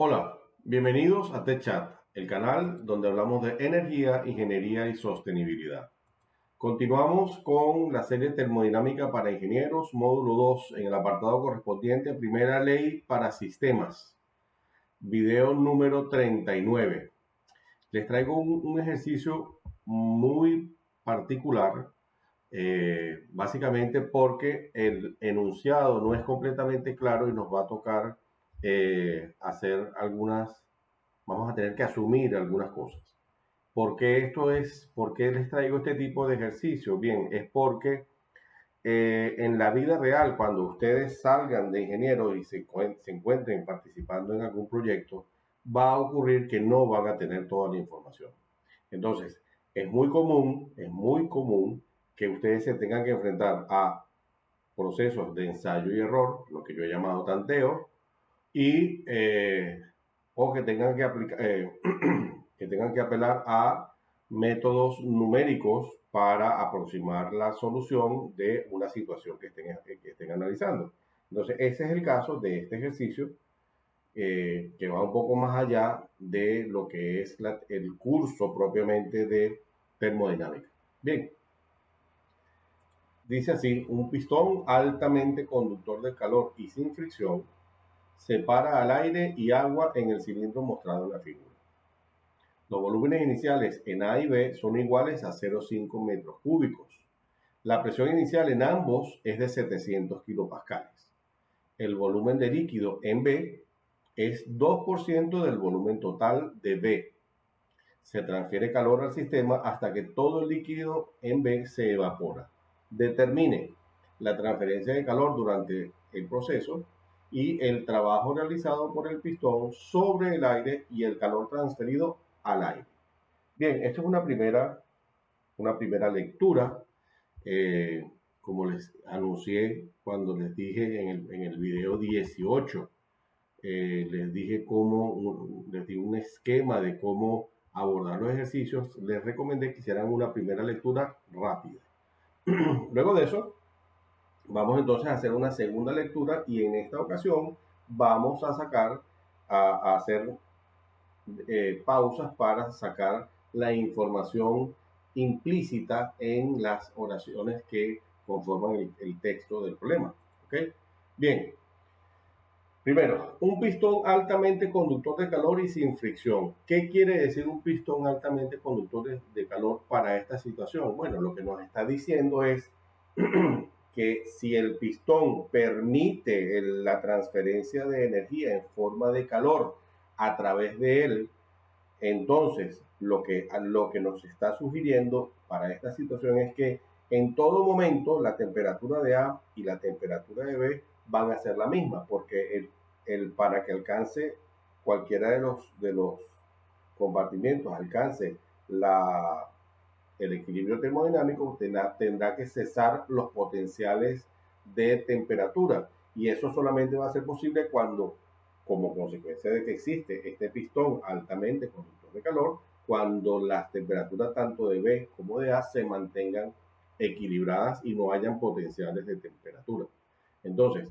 Hola, bienvenidos a TechChat, el canal donde hablamos de energía, ingeniería y sostenibilidad. Continuamos con la serie termodinámica para ingenieros, módulo 2, en el apartado correspondiente a primera ley para sistemas, video número 39. Les traigo un ejercicio muy particular, básicamente porque el enunciado no es completamente claro y nos va a tocar hacer vamos a tener que asumir algunas cosas. ¿Por qué les traigo este tipo de ejercicio? Bien, es porque en la vida real, cuando ustedes salgan de ingeniero y se encuentren participando en algún proyecto, va a ocurrir que no van a tener toda la información. Entonces, es muy común que ustedes se tengan que enfrentar a procesos de ensayo y error, lo que yo he llamado tanteo, y o que tengan que que tengan que apelar a métodos numéricos para aproximar la solución de una situación que estén analizando. Entonces, ese es el caso de este ejercicio que va un poco más allá de lo que es el curso propiamente de termodinámica. Bien, dice así: un pistón altamente conductor de calor y sin fricción separa al aire y agua en el cilindro mostrado en la figura. Los volúmenes iniciales en A y B son iguales a 0,5 metros cúbicos. La presión inicial en ambos es de 700 kilopascales. El volumen de líquido en B es 2% del volumen total de B. Se transfiere calor al sistema hasta que todo el líquido en B se evapora. Determine la transferencia de calor durante el proceso y el trabajo realizado por el pistón sobre el aire y el calor transferido al aire. Bien, esto es una primera lectura. eh, Como les anuncié cuando les dije en el video 18, les dije les di un esquema de cómo abordar los ejercicios. Les recomendé que hicieran una primera lectura rápida. Luego de eso, vamos entonces a hacer una segunda lectura y en esta ocasión vamos a a hacer pausas para sacar la información implícita en las oraciones que conforman el texto del problema. ¿Ok? Bien, primero, un pistón altamente conductor de calor y sin fricción. ¿Qué quiere decir un pistón altamente conductor de calor para esta situación? Bueno, lo que nos está diciendo es que si el pistón permite la transferencia de energía en forma de calor a través de él, entonces lo que nos está sugiriendo para esta situación es que en todo momento la temperatura de A y la temperatura de B van a ser la misma, porque para que alcance cualquiera de los compartimientos, alcance el equilibrio termodinámico, tendrá que cesar los potenciales de temperatura. Y eso solamente va a ser posible cuando, como consecuencia de que existe este pistón altamente conductor de calor, cuando las temperaturas tanto de B como de A se mantengan equilibradas y no hayan potenciales de temperatura. Entonces,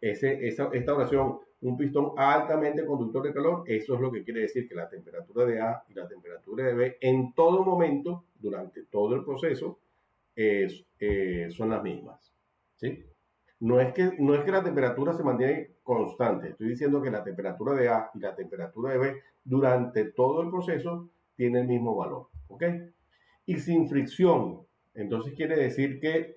esta oración, un pistón altamente conductor de calor, eso es lo que quiere decir que la temperatura de A y la temperatura de B en todo momento, durante todo el proceso, son las mismas. ¿Sí? No es que la temperatura se mantiene constante, estoy diciendo que la temperatura de A y la temperatura de B durante todo el proceso tiene el mismo valor. ¿Ok? Y sin fricción, entonces quiere decir que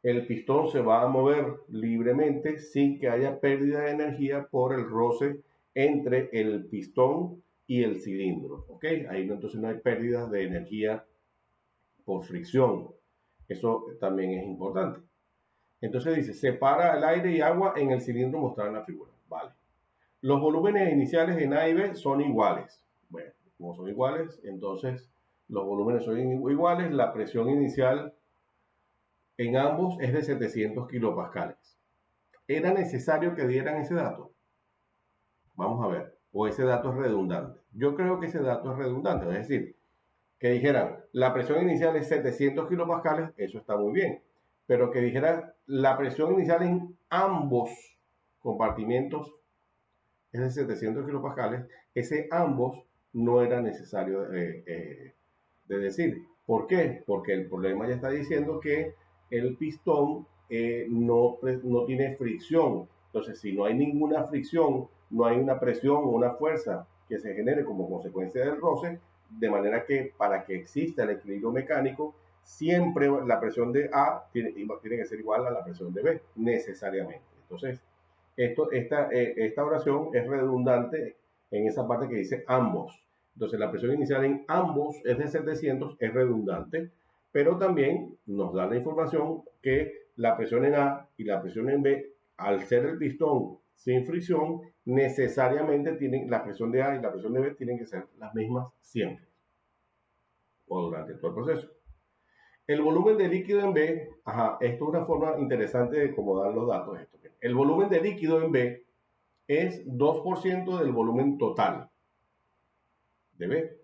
el pistón se va a mover libremente sin que haya pérdida de energía por el roce entre el pistón y el cilindro. ¿Ok? Ahí entonces no hay pérdidas de energía por fricción. Eso también es importante. Entonces dice, separa el aire y agua en el cilindro mostrado en la figura. Vale. Los volúmenes iniciales en A y B son iguales. Bueno, como son iguales, entonces los volúmenes son iguales. La presión inicial en ambos es de 700 kilopascales. ¿Era necesario que dieran ese dato? Vamos a ver. ¿O ese dato es redundante? Yo creo que ese dato es redundante. Es decir, que dijeran, la presión inicial es 700 kilopascales, eso está muy bien. Pero que dijeran, la presión inicial en ambos compartimentos es de 700 kilopascales, ese ambos no era necesario de decir. ¿Por qué? Porque el problema ya está diciendo que el pistón no tiene fricción. Entonces, si no hay ninguna fricción, no hay una presión o una fuerza que se genere como consecuencia del roce, de manera que para que exista el equilibrio mecánico, siempre la presión de A tiene que ser igual a la presión de B, necesariamente. Entonces, esta oración es redundante en esa parte que dice ambos. Entonces, la presión inicial en ambos es de 700, es redundante, pero también nos da la información que la presión en A y la presión en B, al ser el pistón sin fricción, necesariamente la presión de A y la presión de B tienen que ser las mismas siempre o durante todo el proceso. El volumen de líquido en B, esto es una forma interesante de acomodar los datos. El volumen de líquido en B es 2% del volumen total de B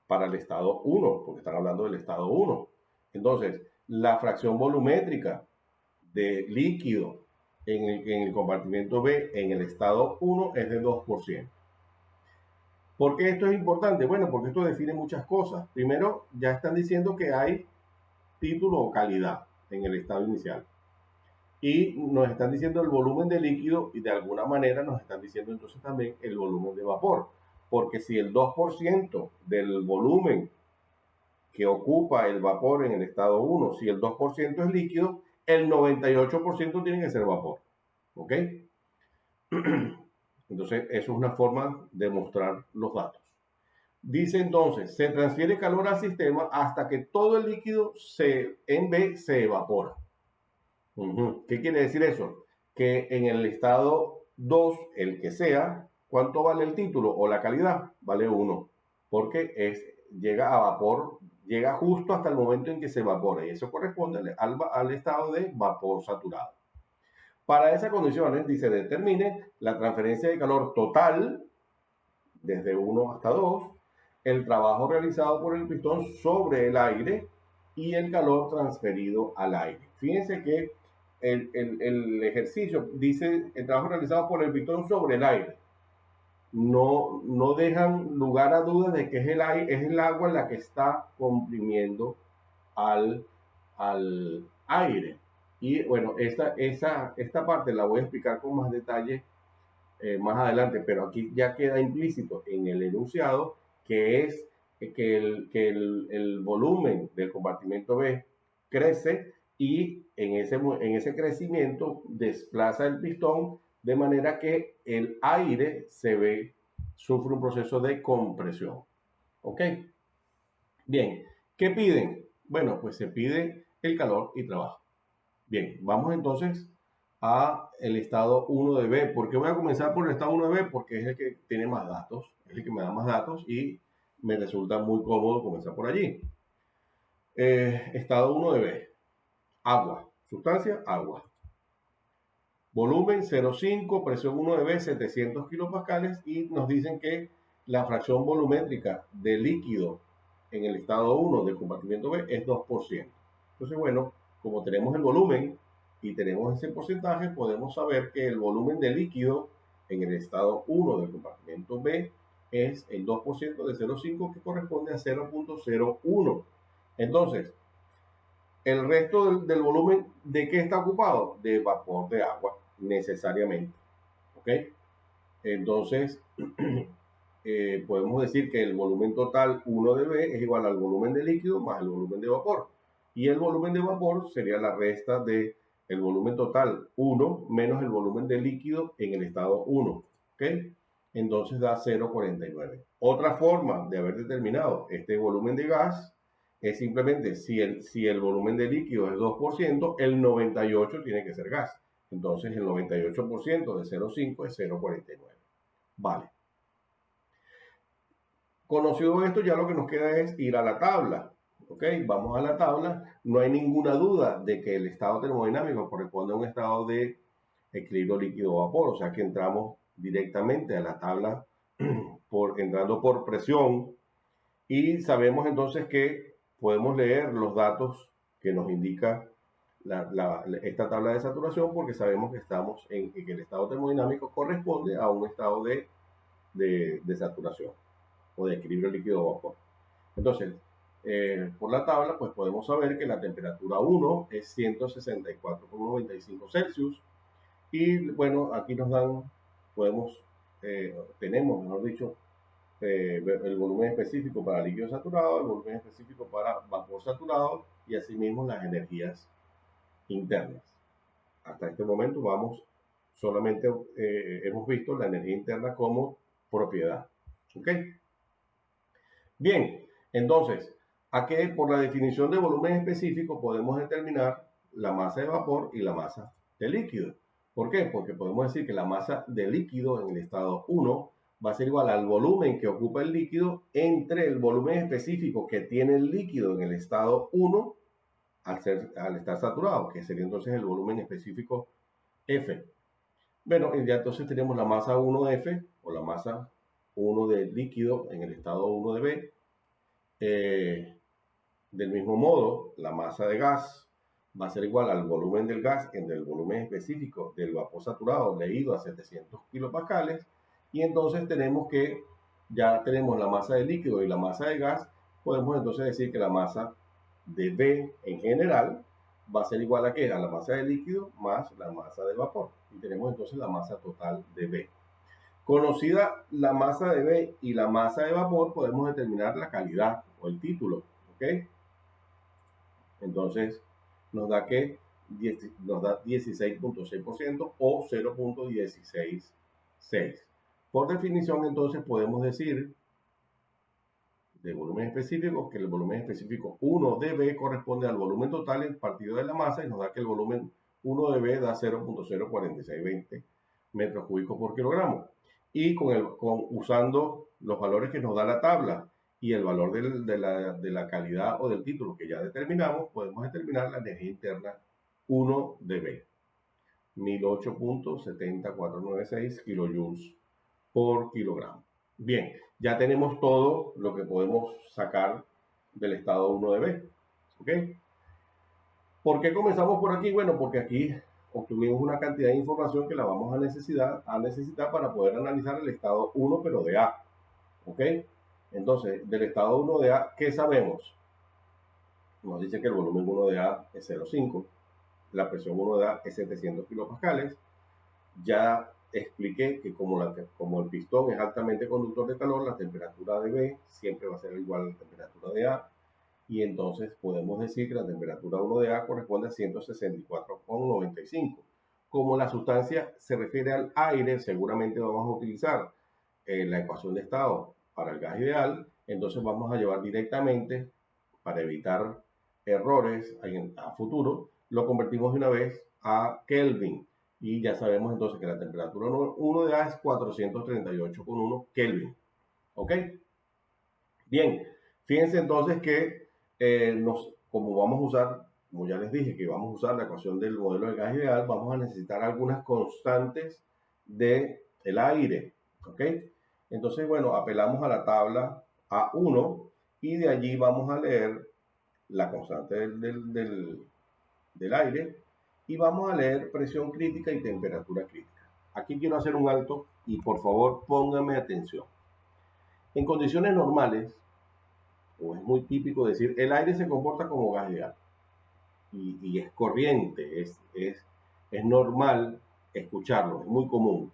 para el estado 1, porque están hablando del estado 1. Entonces, la fracción volumétrica de líquido en el compartimento B en el estado 1 es de 2%. ¿Por qué esto es importante? Bueno, porque esto define muchas cosas. Primero, ya están diciendo que hay título o calidad en el estado inicial. Y nos están diciendo el volumen de líquido y de alguna manera nos están diciendo entonces también el volumen de vapor. Porque si el 2% del volumen que ocupa el vapor en el estado 1, si el 2% es líquido, el 98% tiene que ser vapor. ¿Ok? Entonces, eso es una forma de mostrar los datos. Dice entonces, se transfiere calor al sistema hasta que todo el líquido en B se evapora. ¿Qué quiere decir eso? Que en el estado 2, el que sea, ¿cuánto vale el título o la calidad? Vale 1, porque llega a vapor, llega justo hasta el momento en que se evapora, y eso corresponde al estado de vapor saturado. Para esas condiciones, dice, determine la transferencia de calor total, desde 1 hasta 2, el trabajo realizado por el pistón sobre el aire y el calor transferido al aire. Fíjense que el ejercicio dice el trabajo realizado por el pistón sobre el aire. No dejan lugar a dudas de que es el agua la que está comprimiendo al aire. Y bueno, esta parte la voy a explicar con más detalle más adelante, pero aquí ya queda implícito en el enunciado que es que el volumen del compartimento B crece y en ese crecimiento desplaza el pistón de manera que el aire sufre un proceso de compresión. ¿Ok? Bien, ¿qué piden? Bueno, pues se pide el calor y trabajo. Bien, vamos entonces a el estado 1 de B. ¿Por qué voy a comenzar por el estado 1 de B? Porque es el que tiene más datos, es el que me da más datos y me resulta muy cómodo comenzar por allí. Estado 1 de B. Agua. Sustancia, agua. Volumen 0,5, presión 1 de B, 700 kilopascales, y nos dicen que la fracción volumétrica de líquido en el estado 1 del compartimiento B es 2%. Entonces, bueno, como tenemos el volumen y tenemos ese porcentaje, podemos saber que el volumen de líquido en el estado 1 del compartimiento B es el 2% de 0,5, que corresponde a 0,01. Entonces, el resto del volumen, ¿de qué está ocupado? De vapor de agua, necesariamente. ¿Ok? Entonces, podemos decir que el volumen total 1 de B es igual al volumen de líquido más el volumen de vapor. Y el volumen de vapor sería la resta del volumen total 1 menos el volumen de líquido en el estado 1. ¿Ok? Entonces da 0,49. Otra forma de haber determinado este volumen de gas es simplemente si el volumen de líquido es 2%, el 98% tiene que ser gas. Entonces el 98% de 0,5 es 0,49. Vale. Conocido esto, ya lo que nos queda es ir a la tabla. ¿Ok? Vamos a la tabla. No hay ninguna duda de que el estado termodinámico corresponde a un estado de equilibrio líquido-vapor. O sea que entramos directamente a la tabla entrando por presión. Y sabemos entonces que podemos leer los datos que nos indica esta tabla de saturación porque sabemos que estamos en que el estado termodinámico corresponde a un estado de saturación o de equilibrio líquido-vapor. Entonces, por la tabla, pues podemos saber que la temperatura 1 es 164,95 Celsius. Y bueno, aquí nos dan, tenemos, mejor dicho, el volumen específico para líquido saturado, el volumen específico para vapor saturado y asimismo las energías internas. Hasta este momento solamente hemos visto la energía interna como propiedad. ¿Ok? Bien, entonces, por la definición de volumen específico podemos determinar la masa de vapor y la masa de líquido. ¿Por qué? Porque podemos decir que la masa de líquido en el estado 1 va a ser igual al volumen que ocupa el líquido entre el volumen específico que tiene el líquido en el estado 1 al estar saturado, que sería entonces el volumen específico F. Bueno, ya entonces tenemos la masa 1 de F o la masa 1 de líquido en el estado 1 de B. Del mismo modo, la masa de gas va a ser igual al volumen del gas entre el volumen específico del vapor saturado leído a 700 kilopascales. Y entonces ya tenemos la masa de líquido y la masa de gas. Podemos entonces decir que la masa de B en general va a ser igual a ¿qué? A la masa de líquido más la masa de vapor. Y tenemos entonces la masa total de B. Conocida la masa de B y la masa de vapor, podemos determinar la calidad o el título. ¿Ok? Entonces, nos da 16.6% o 0.166. Por definición, entonces, podemos decir de volumen específico que el volumen específico 1 de B corresponde al volumen total en partido de la masa y nos da que el volumen 1 de B da 0.04620 metros cúbicos por kilogramo. Y usando los valores que nos da la tabla y el valor de la calidad o del título que ya determinamos, podemos determinar la energía interna 1 de B. 1008.70496 kilojoules por kilogramo. Bien, ya tenemos todo lo que podemos sacar del estado 1 de B. ¿Ok? ¿Por qué comenzamos por aquí? Bueno, porque aquí obtuvimos una cantidad de información que la vamos a necesitar para poder analizar el estado 1, pero de A. ¿Ok? Entonces, del estado 1 de A, ¿qué sabemos? Nos dice que el volumen 1 de A es 0,5, la presión 1 de A es 700 kilopascales. Ya expliqué que como el pistón es altamente conductor de calor, la temperatura de B siempre va a ser igual a la temperatura de A. Y entonces podemos decir que la temperatura 1 de A corresponde a 164,95. Como la sustancia se refiere al aire, seguramente vamos a utilizar la ecuación de estado para el gas ideal. Entonces vamos a llevar directamente, para evitar errores a futuro, lo convertimos de una vez a Kelvin. Y ya sabemos entonces que la temperatura 1 de A es 438,1 Kelvin. ¿Ok? Bien, fíjense entonces que como vamos a usar, como ya les dije, que vamos a usar la ecuación del modelo de gas ideal, vamos a necesitar algunas constantes del aire. ¿Ok? Entonces, bueno, apelamos a la tabla A1 y de allí vamos a leer la constante del aire y vamos a leer presión crítica y temperatura crítica. Aquí quiero hacer un alto y por favor pónganme atención. En condiciones normales, o es muy típico decir, el aire se comporta como gas ideal y es corriente, es normal escucharlo, es muy común.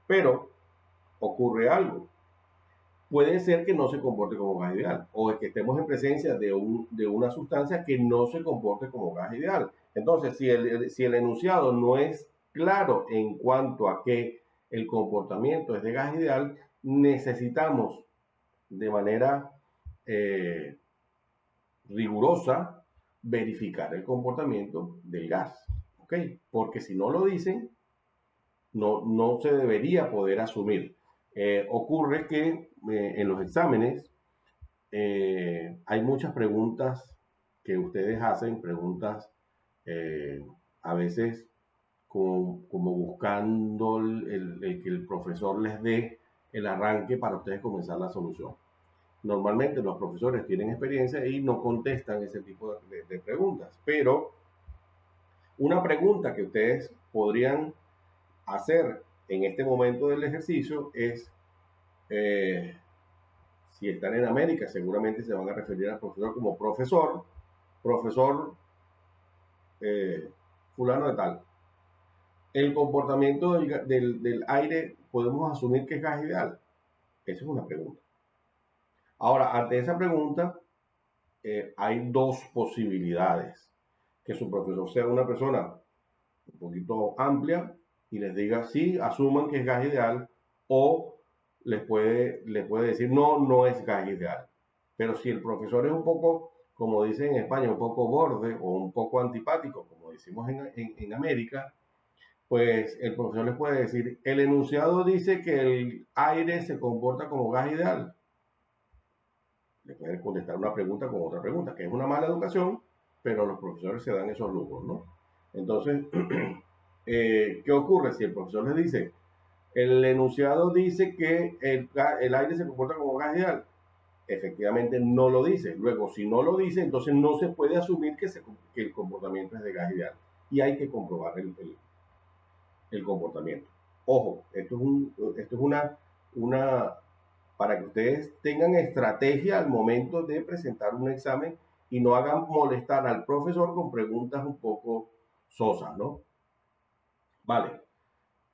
Pero ocurre algo. Puede ser que no se comporte como gas ideal o es que estemos en presencia de una sustancia que no se comporte como gas ideal. Entonces, si el enunciado no es claro en cuanto a que el comportamiento es de gas ideal, necesitamos de manera rigurosa verificar el comportamiento del gas. ¿Ok? Porque si no lo dicen, no se debería poder asumir. Ocurre que en los exámenes hay muchas preguntas que ustedes hacen, preguntas a veces como buscando que el profesor les dé el arranque para ustedes comenzar la solución. Normalmente los profesores tienen experiencia y no contestan ese tipo de preguntas, pero Una pregunta que ustedes podrían hacer en este momento del ejercicio es, eh, si están en América, seguramente se van a referir al profesor como profesor eh, fulano de tal. El comportamiento del aire podemos asumir que es gas ideal. Esa es una pregunta. Ahora, ante esa pregunta, hay dos posibilidades. Que su profesor sea una persona un poquito amplia y les diga sí, asuman que es gas ideal, o les puede decir no, no es gas ideal. Pero si el profesor es un poco, como dicen en España, un poco borde o un poco antipático, como decimos en América, pues el profesor les puede decir, el enunciado dice que el aire se comporta como gas ideal. Le pueden contestar una pregunta con otra pregunta, que es una mala educación, pero los profesores se dan esos lujos, ¿no? Entonces, ¿qué ocurre si el profesor les dice, el enunciado dice que el aire se comporta como gas ideal? Efectivamente no lo dice. Luego, si no lo dice, entonces no se puede asumir que el comportamiento es de gas ideal. Y hay que comprobar el comportamiento. Ojo, esto es una, para que ustedes tengan estrategia al momento de presentar un examen y no hagan molestar al profesor con preguntas un poco sosas, ¿no? Vale.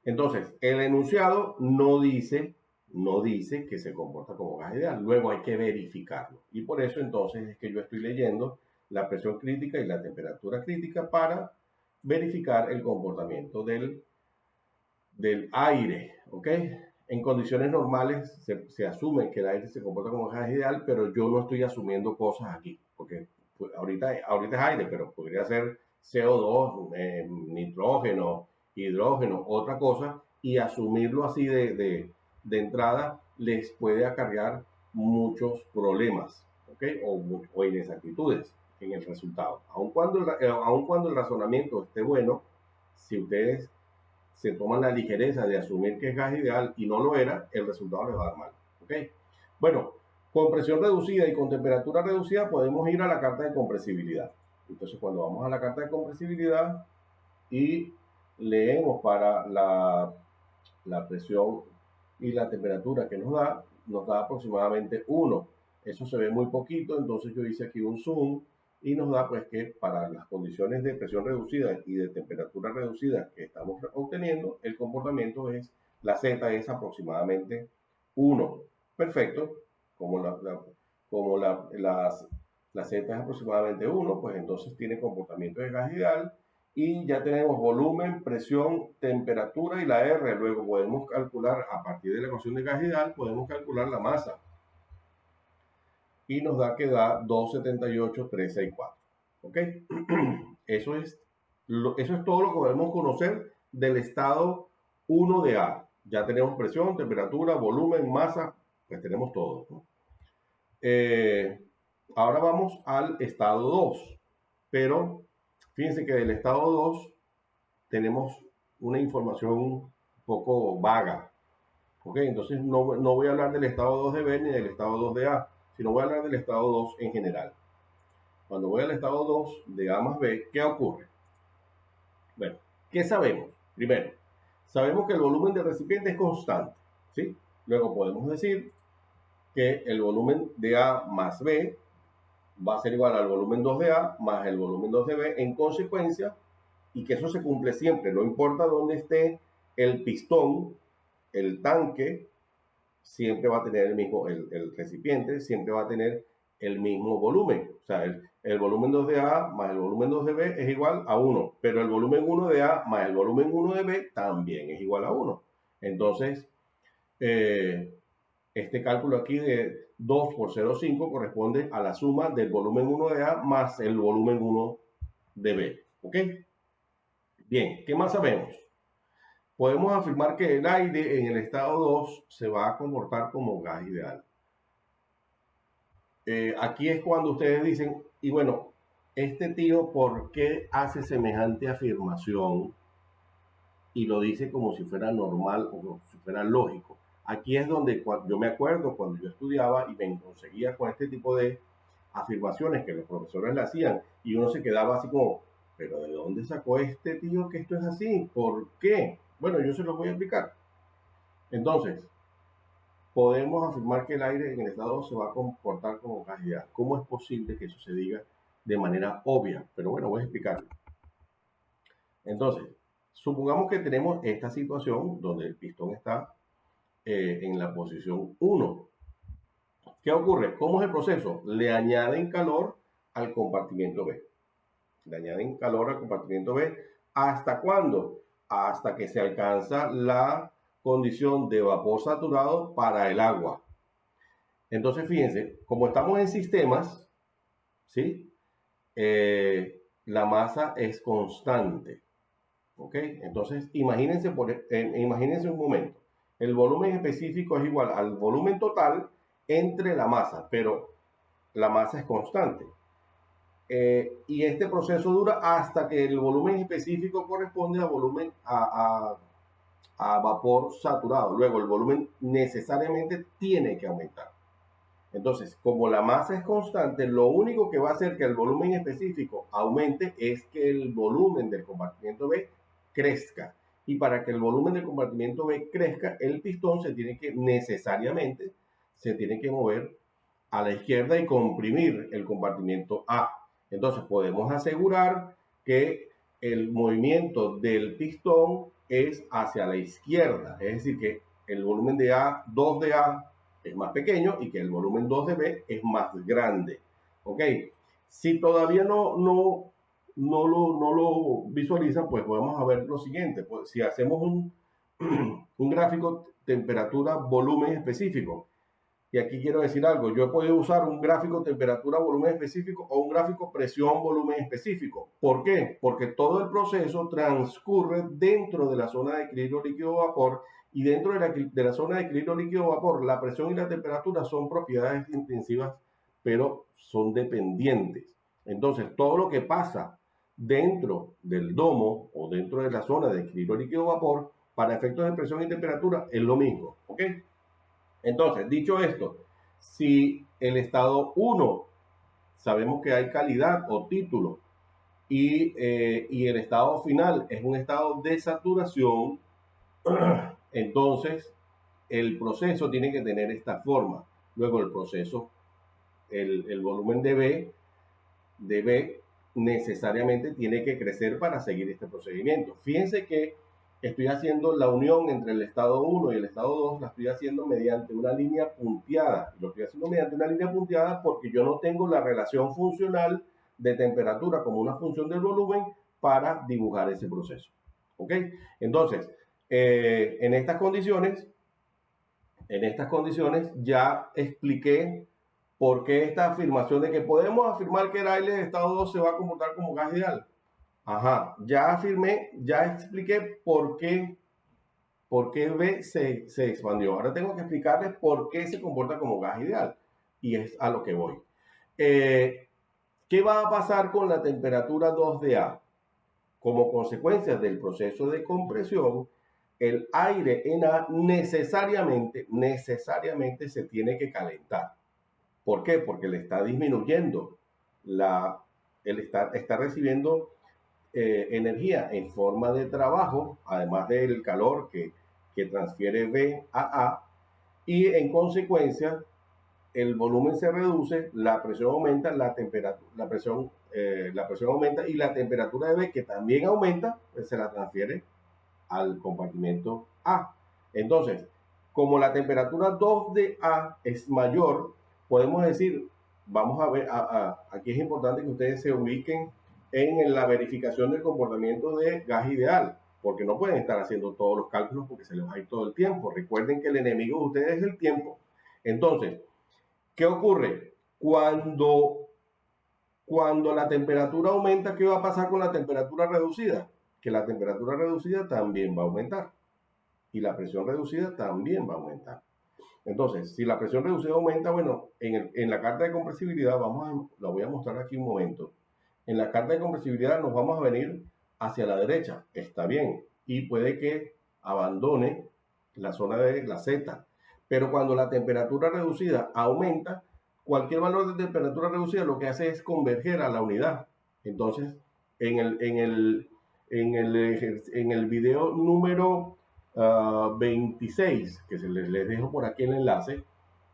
Entonces, el enunciado no dice que se comporta como gas ideal. Luego hay que verificarlo. Y por eso entonces es que yo estoy leyendo la presión crítica y la temperatura crítica para verificar el comportamiento del aire, ¿ok? En condiciones normales se asume que el aire se comporta como gas ideal, pero yo no estoy asumiendo cosas aquí, porque pues, ahorita es aire, pero podría ser CO2, nitrógeno, hidrógeno, otra cosa, y asumirlo así de entrada les puede acarrear muchos problemas, ¿ok? O inexactitudes en el resultado. Aun cuando el razonamiento esté bueno, si ustedes se toman la ligereza de asumir que es gas ideal y no lo era, el resultado les va a dar mal. ¿Ok? Bueno, con presión reducida y con temperatura reducida podemos ir a la carta de compresibilidad. Entonces, cuando vamos a la carta de compresibilidad y leemos para la presión y la temperatura que nos da aproximadamente 1. Eso se ve muy poquito, entonces yo hice aquí un zoom y nos da pues que para las condiciones de presión reducida y de temperatura reducida que estamos obteniendo, el comportamiento es, la Z es aproximadamente 1. Perfecto, como como la Z es aproximadamente 1, pues entonces tiene comportamiento de gas ideal y ya tenemos volumen, presión, temperatura y la R. Luego podemos calcular, a partir de la ecuación de gas ideal, podemos calcular la masa. Y nos da que da 278,364. ¿Ok? Eso es todo lo que podemos conocer del estado 1 de A. Ya tenemos presión, temperatura, volumen, masa, pues tenemos todo, ¿no? Ahora vamos al estado 2. Pero fíjense que del estado 2 tenemos una información un poco vaga. ¿Ok? Entonces no voy a hablar del estado 2 de B ni del estado 2 de A, sino voy a hablar del estado 2 en general. Cuando voy al estado 2 de A más B, ¿qué ocurre? Bueno, ¿qué sabemos? Primero, sabemos que el volumen del recipiente es constante, ¿sí? Luego podemos decir que el volumen de A más B va a ser igual al volumen 2 de A más el volumen 2 de B en consecuencia, y que eso se cumple siempre, no importa dónde esté el pistón, el tanque siempre va a tener el recipiente siempre va a tener el mismo volumen. O sea, el volumen 2 de A más el volumen 2 de B es igual a 1, pero el volumen 1 de A más el volumen 1 de B también es igual a 1. Entonces, este cálculo aquí de 2 por 0,5 corresponde a la suma del volumen 1 de A más el volumen 1 de B. ¿Ok? Bien, ¿qué más sabemos? Podemos afirmar que el aire en el estado 2 se va a comportar como gas ideal. Aquí es cuando ustedes dicen, y bueno, este tío, ¿por qué hace semejante afirmación? Y lo dice como si fuera normal o como si fuera lógico. Aquí es donde yo me acuerdo cuando yo estudiaba y me conseguía con este tipo de afirmaciones que los profesores le hacían y uno se quedaba así como, pero ¿de dónde sacó este tío que esto es así? ¿Por qué? Bueno, yo se lo voy a explicar. Entonces, podemos afirmar que el aire en el estado 2 se va a comportar como gas ideal. ¿Cómo es posible que eso se diga de manera obvia? Pero bueno, voy a explicarlo. Entonces, supongamos que tenemos esta situación donde el pistón está en la posición 1. ¿Qué ocurre? ¿Cómo es el proceso? Le añaden calor al compartimiento B. Le añaden calor al compartimiento B. ¿Hasta cuándo? Hasta que se alcanza la condición de vapor saturado para el agua. Entonces, fíjense, como estamos en sistemas, ¿sí? La masa es constante. ¿Ok? Entonces, imagínense un momento. El volumen específico es igual al volumen total entre la masa, pero la masa es constante. Y este proceso dura hasta que el volumen específico corresponde a volumen a vapor saturado. Luego, el volumen necesariamente tiene que aumentar. Entonces, como la masa es constante, lo único que va a hacer que el volumen específico aumente es que el volumen del compartimiento B crezca. Y para que el volumen del compartimiento B crezca, el pistón necesariamente se tiene que mover a la izquierda y comprimir el compartimiento A. Entonces podemos asegurar que el movimiento del pistón es hacia la izquierda, es decir, que el volumen de A, 2 de A es más pequeño y que el volumen 2 de B es más grande. ¿Ok? Si todavía no lo visualizan, pues podemos ver lo siguiente. Pues, si hacemos un gráfico temperatura-volumen específico, y aquí quiero decir algo, yo he podido usar un gráfico temperatura-volumen específico o un gráfico presión-volumen específico. ¿Por qué? Porque todo el proceso transcurre dentro de la zona de equilibrio líquido-vapor y dentro de la zona de equilibrio líquido-vapor la presión y la temperatura son propiedades intensivas, pero son dependientes. Entonces, todo lo que pasa dentro del domo o dentro de la zona de equilibrio líquido-vapor para efectos de presión y temperatura es lo mismo. ¿Ok? Entonces, dicho esto, si el estado 1 sabemos que hay calidad o título y el estado final es un estado de saturación, entonces el proceso tiene que tener esta forma. Luego el proceso, el volumen de B necesariamente tiene que crecer para seguir este procedimiento. Fíjense que estoy haciendo la unión entre el estado 1 y el estado 2, la estoy haciendo mediante una línea punteada. Lo estoy haciendo mediante una línea punteada porque yo no tengo la relación funcional de temperatura como una función del volumen para dibujar ese proceso. ¿Ok? Entonces, en estas condiciones ya expliqué por qué esta afirmación de que podemos afirmar que el aire de estado 2 se va a comportar como gas ideal. Ajá, ya afirmé, ya expliqué por qué B se expandió. Ahora tengo que explicarles por qué se comporta como gas ideal. Y es a lo que voy. ¿Qué va a pasar con la temperatura 2 de A? Como consecuencia del proceso de compresión, el aire en A necesariamente se tiene que calentar. ¿Por qué? Porque le está disminuyendo, él está recibiendo energía en forma de trabajo, además del calor que transfiere B a A, y en consecuencia el volumen se reduce, la presión aumenta, la presión aumenta y la temperatura de B, que también aumenta, pues se la transfiere al compartimento A. Entonces, como la temperatura 2 de A es mayor, podemos decir, vamos a ver, aquí es importante que ustedes se ubiquen en la verificación del comportamiento de gas ideal, porque no pueden estar haciendo todos los cálculos porque se les va a ir todo el tiempo. Recuerden que el enemigo de ustedes es el tiempo. Entonces, ¿qué ocurre? Cuando la temperatura aumenta, ¿qué va a pasar con la temperatura reducida? Que la temperatura reducida también va a aumentar y la presión reducida también va a aumentar. Entonces, si la presión reducida aumenta, bueno, en la carta de compresibilidad, la voy a mostrar aquí un momento. En la carta de compresibilidad nos vamos a venir hacia la derecha, está bien, y puede que abandone la zona de la Z. Pero cuando la temperatura reducida aumenta, cualquier valor de temperatura reducida lo que hace es converger a la unidad. Entonces, en el video número 26, que les dejo por aquí el enlace,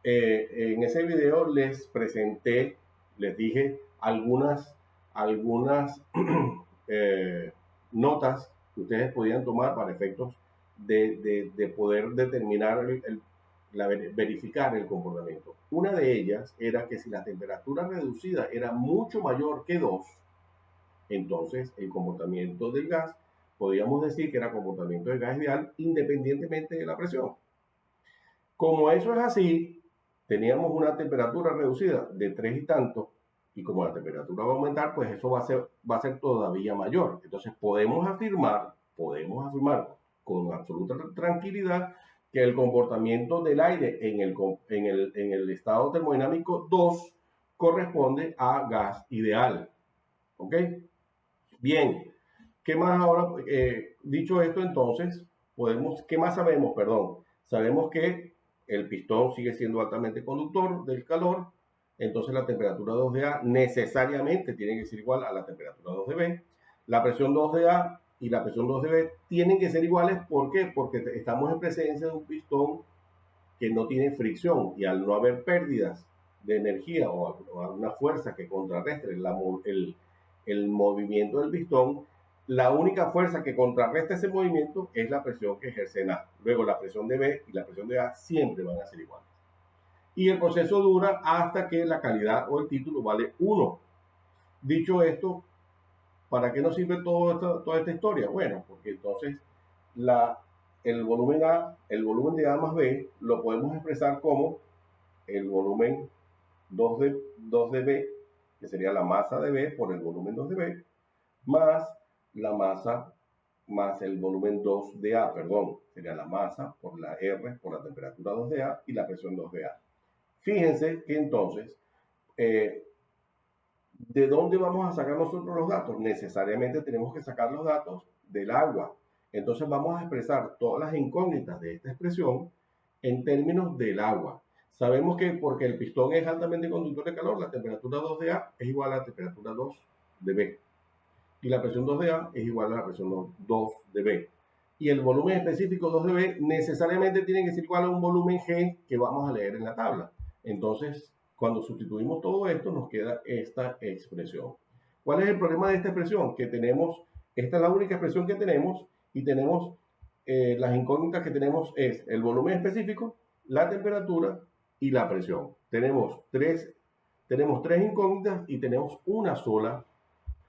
en ese video les presenté, les dije algunas notas que ustedes podían tomar para efectos de poder determinar, verificar el comportamiento. Una de ellas era que si la temperatura reducida era mucho mayor que 2, entonces el comportamiento del gas, podríamos decir que era comportamiento del gas ideal independientemente de la presión. Como eso es así, teníamos una temperatura reducida de 3 y tanto, y como la temperatura va a aumentar, pues eso va a ser todavía mayor. Entonces podemos afirmar con absoluta tranquilidad que el comportamiento del aire en el estado termodinámico 2 corresponde a gas ideal. ¿Ok? Bien, ¿qué más ahora? Dicho esto, entonces, ¿qué más sabemos? Perdón, sabemos que el pistón sigue siendo altamente conductor del calor, entonces la temperatura 2 de A necesariamente tiene que ser igual a la temperatura 2 de B. La presión 2 de A y la presión 2 de B tienen que ser iguales, ¿por qué? Porque estamos en presencia de un pistón que no tiene fricción, y al no haber pérdidas de energía o una fuerza que contrarrestre el movimiento del pistón, la única fuerza que contrarresta ese movimiento es la presión que ejerce en A. Luego la presión de B y la presión de A siempre van a ser iguales. Y el proceso dura hasta que la calidad o el título vale 1. Dicho esto, ¿para qué nos sirve toda esta historia? Bueno, porque entonces el volumen de A más B lo podemos expresar como el volumen 2 de B, que sería la masa de B por el volumen 2 de B, más la masa más el volumen 2 de A, perdón, sería la masa por la R por la temperatura 2 de A y la presión 2 de A. Fíjense que entonces, ¿de dónde vamos a sacar nosotros los datos? Necesariamente tenemos que sacar los datos del agua. Entonces vamos a expresar todas las incógnitas de esta expresión en términos del agua. Sabemos que porque el pistón es altamente conductor de calor, la temperatura 2 de A es igual a la temperatura 2 de B. Y la presión 2 de A es igual a la presión 2 de B. Y el volumen específico 2 de B necesariamente tiene que ser igual a un volumen G que vamos a leer en la tabla. Entonces, cuando sustituimos todo esto, nos queda esta expresión. ¿Cuál es el problema de esta expresión? Que tenemos, esta es la única expresión que tenemos, y tenemos, las incógnitas que tenemos es el volumen específico, la temperatura y la presión. Tenemos tres incógnitas y tenemos una sola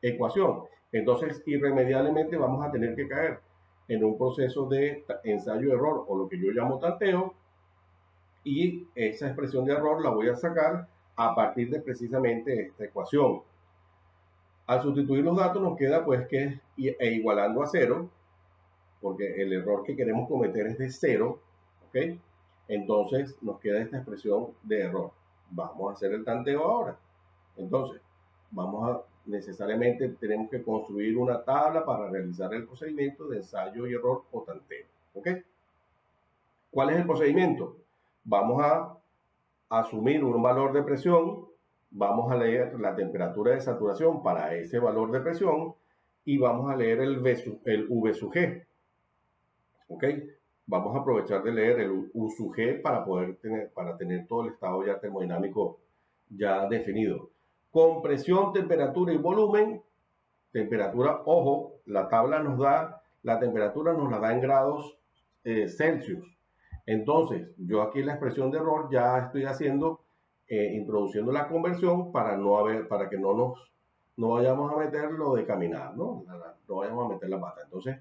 ecuación. Entonces, irremediablemente vamos a tener que caer en un proceso de ensayo-error, o lo que yo llamo tanteo, y esa expresión de error la voy a sacar a partir de precisamente esta ecuación. Al sustituir los datos nos queda pues que igualando a 0, porque el error que queremos cometer es de 0, ¿ok? Entonces nos queda esta expresión de error. Vamos a hacer el tanteo ahora. Entonces, necesariamente tenemos que construir una tabla para realizar el procedimiento de ensayo y error o tanteo, ¿ok? ¿Cuál es el procedimiento? Vamos a asumir un valor de presión, vamos a leer la temperatura de saturación para ese valor de presión y vamos a leer el V sub G. ¿Ok? Vamos a aprovechar de leer el U sub G para tener todo el estado ya termodinámico ya definido. Con presión, temperatura y volumen. Temperatura, ojo, la tabla nos da, la temperatura nos la da en grados Celsius. Entonces, yo aquí la expresión de error ya estoy haciendo, introduciendo la conversión para que no vayamos a meter lo de caminar, ¿no? No vayamos a meter la pata. Entonces,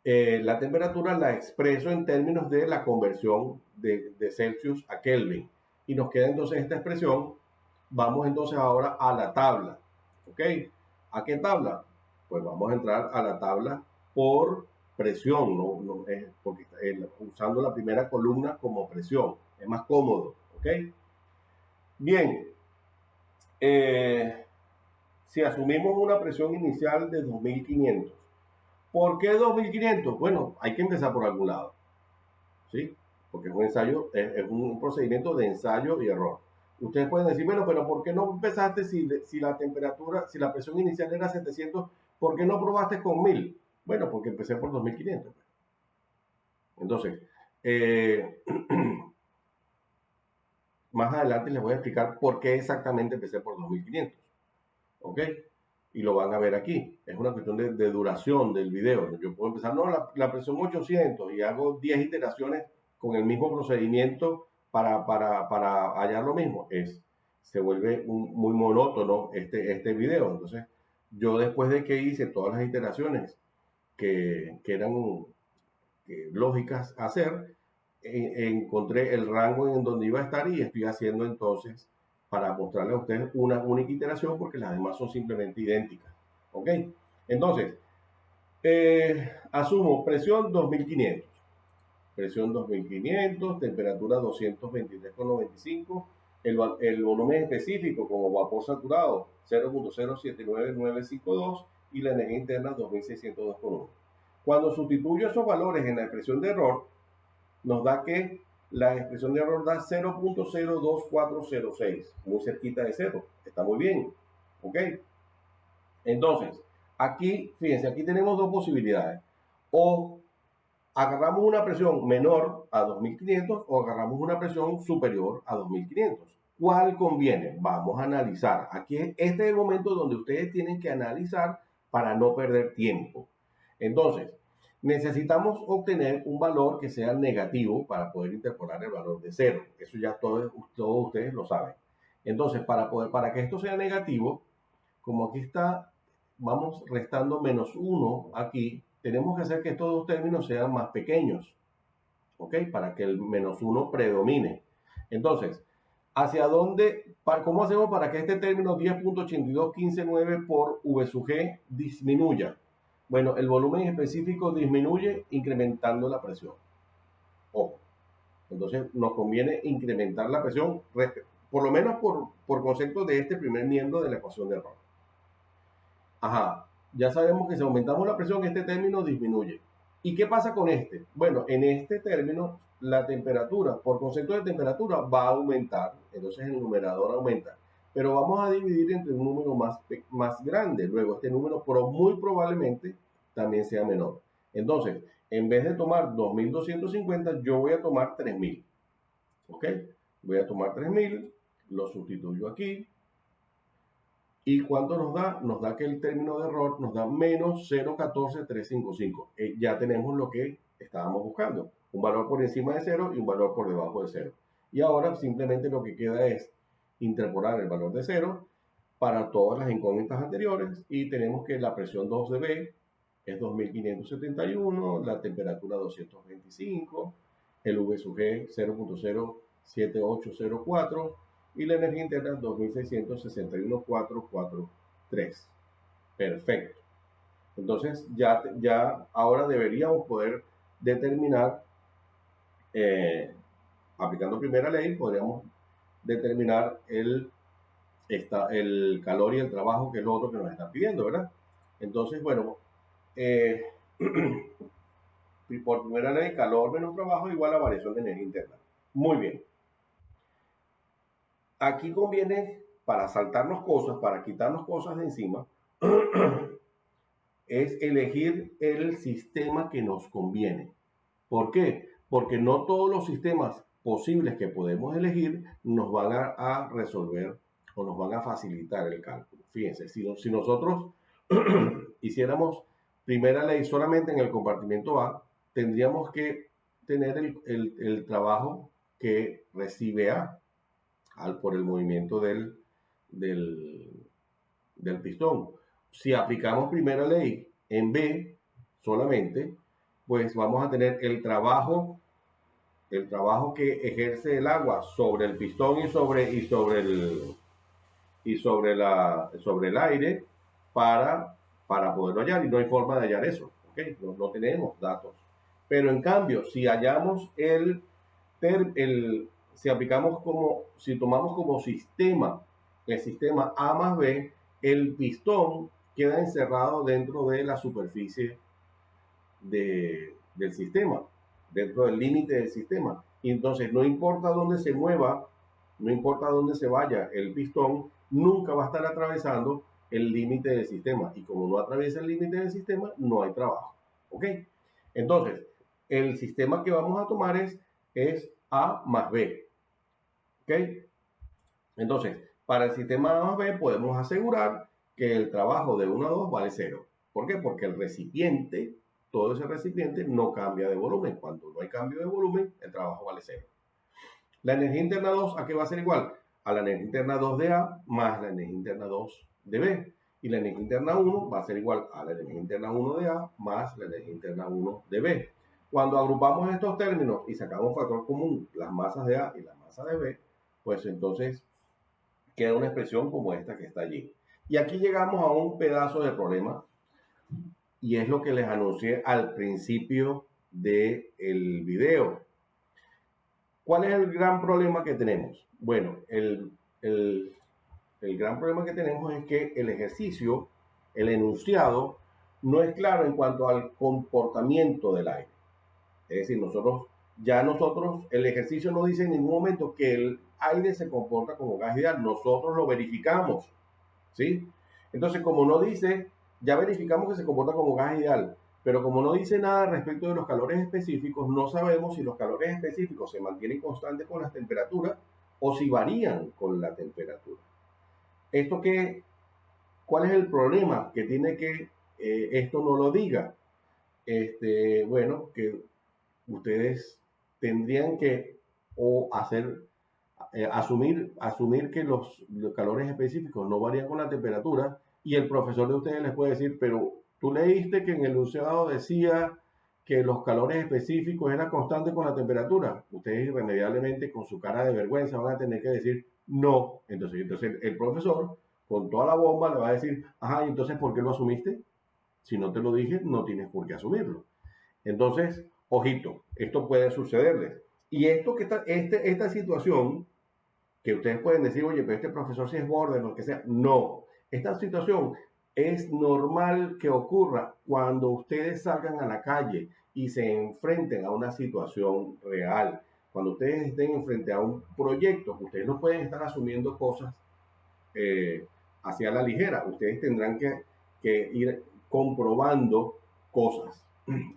la temperatura la expreso en términos de la conversión de Celsius a Kelvin. Y nos queda entonces esta expresión. Vamos entonces ahora a la tabla. ¿Ok? ¿A qué tabla? Pues vamos a entrar a la tabla por presión, no es porque usando la primera columna como presión, es más cómodo, ¿ok? Bien, si asumimos una presión inicial de 2500, ¿por qué 2500? Bueno, hay que empezar por algún lado, ¿sí? Porque es un ensayo, es un procedimiento de ensayo y error. Ustedes pueden decir, bueno, pero ¿por qué no empezaste si la temperatura, si la presión inicial era 700? ¿Por qué no probaste con 1000? Bueno, porque empecé por 2500. Entonces, más adelante les voy a explicar por qué exactamente empecé por 2500. ¿Ok? Y lo van a ver aquí. Es una cuestión de duración del video. Yo puedo empezar, no, la presión 800 y hago 10 iteraciones con el mismo procedimiento para hallar lo mismo. Se vuelve muy monótono este video. Entonces, yo después de que hice todas las iteraciones que eran lógicas hacer, encontré el rango en donde iba a estar y estoy haciendo entonces para mostrarle a ustedes una única iteración porque las demás son simplemente idénticas. ¿Ok? Entonces, asumo presión 2500. Presión 2500, temperatura 223,95. El volumen específico como vapor saturado 0.079952 y la energía interna 2602,1. Cuando sustituyo esos valores en la expresión de error, nos da que la expresión de error da 0.02406, muy cerquita de 0. Está muy bien. ¿Ok? Entonces, aquí, fíjense, aquí tenemos dos posibilidades. O agarramos una presión menor a 2500 o agarramos una presión superior a 2500. ¿Cuál conviene? Vamos a analizar. Aquí este es el momento donde ustedes tienen que analizar para no perder tiempo. Entonces, necesitamos obtener un valor que sea negativo para poder interpolar el valor de 0. Eso ya todos ustedes lo saben. Entonces, para que esto sea negativo, como aquí está, vamos restando menos 1 aquí, tenemos que hacer que estos dos términos sean más pequeños, ¿ok? Para que el menos 1 predomine. Entonces, ¿hacia dónde? ¿Cómo hacemos para que este término 10.82159 por V sub G disminuya? Bueno, el volumen específico disminuye incrementando la presión. Ojo. Entonces, nos conviene incrementar la presión, por lo menos por concepto de este primer miembro de la ecuación de error. Ajá, ya sabemos que si aumentamos la presión, este término disminuye. ¿Y qué pasa con este? Bueno, en este término, la temperatura, por concepto de temperatura, va a aumentar. Entonces el numerador aumenta. Pero vamos a dividir entre un número más grande. Luego, este número muy probablemente también sea menor. Entonces, en vez de tomar 2250, yo voy a tomar 3000. ¿Ok? Voy a tomar 3000, lo sustituyo aquí. ¿Y cuánto nos da? Nos da que el término de error nos da menos 0.14355. Ya tenemos lo que estábamos buscando. Un valor por encima de 0 y un valor por debajo de 0. Y ahora simplemente lo que queda es interpolar el valor de 0 para todas las incógnitas anteriores y tenemos que la presión 2 de B es 2571, la temperatura 225, el V sub G 0.07804 y la energía interna 2661,443. Perfecto. Entonces ya ahora deberíamos poder determinar, aplicando primera ley, podríamos determinar el calor y el trabajo, que es lo otro que nos están pidiendo, ¿verdad? Entonces, bueno, por primera ley, calor menos trabajo igual a variación de energía interna. Muy bien. Aquí conviene, para saltarnos cosas, para quitarnos cosas de encima, es elegir el sistema que nos conviene. ¿Por qué? Porque no todos los sistemas posibles que podemos elegir nos van a resolver o nos van a facilitar el cálculo. Fíjense, si nosotros hiciéramos primera ley solamente en el compartimento A, tendríamos que tener el trabajo que recibe A por el movimiento del pistón. Si aplicamos primera ley en B solamente, pues vamos a tener el trabajo que ejerce el agua sobre el pistón y sobre el aire para poderlo hallar, y no hay forma de hallar eso, ¿okay? No tenemos datos. Pero en cambio, si hallamos si tomamos como sistema el sistema A más B, el pistón queda encerrado dentro de la superficie del sistema, dentro del límite del sistema. Y entonces no importa dónde se mueva, no importa dónde se vaya el pistón, nunca va a estar atravesando el límite del sistema. Y como no atraviesa el límite del sistema, no hay trabajo. ¿Ok? Entonces, el sistema que vamos a tomar es A más B. ¿Ok? Entonces, para el sistema A más B podemos asegurar que el trabajo de 1 a 2 vale 0. ¿Por qué? Porque el recipiente, todo ese recipiente no cambia de volumen. Cuando no hay cambio de volumen, el trabajo vale 0. La energía interna 2, ¿a qué va a ser igual? A la energía interna 2 de A más la energía interna 2 de B. Y la energía interna 1 va a ser igual a la energía interna 1 de A más la energía interna 1 de B. Cuando agrupamos estos términos y sacamos factor común, las masas de A y las masas de B, pues entonces queda una expresión como esta que está allí. Y aquí llegamos a un pedazo de problema, y es lo que les anuncié al principio del video. ¿Cuál es el gran problema que tenemos? Bueno, el gran problema que tenemos es que el ejercicio, el enunciado, no es claro en cuanto al comportamiento del aire. Es decir, el ejercicio no dice en ningún momento que el aire se comporta como gas ideal. Nosotros lo verificamos, ¿sí? Entonces, como no dice, ya verificamos que se comporta como gas ideal, pero como no dice nada respecto de los calores específicos, no sabemos si los calores específicos se mantienen constantes con las temperaturas o si varían con la temperatura. ¿Esto qué? ¿Cuál es el problema que tiene que esto no lo diga? Bueno, que ustedes tendrían que o hacer asumir que los calores específicos no varían con la temperatura, y el profesor de ustedes les puede decir, pero tú leíste que en el enunciado decía que los calores específicos eran constantes con la temperatura. Ustedes irremediablemente con su cara de vergüenza van a tener que decir no. Entonces el profesor con toda la bomba le va a decir, ajá, entonces ¿por qué lo asumiste? Si no te lo dije, no tienes por qué asumirlo. Entonces, ojito, esto puede sucederles. Y esta situación que ustedes pueden decir, oye, pero este profesor sí es border, lo que sea. No, esta situación es normal que ocurra cuando ustedes salgan a la calle y se enfrenten a una situación real. Cuando ustedes estén enfrente a un proyecto, ustedes no pueden estar asumiendo cosas hacia la ligera. Ustedes tendrán que ir comprobando cosas.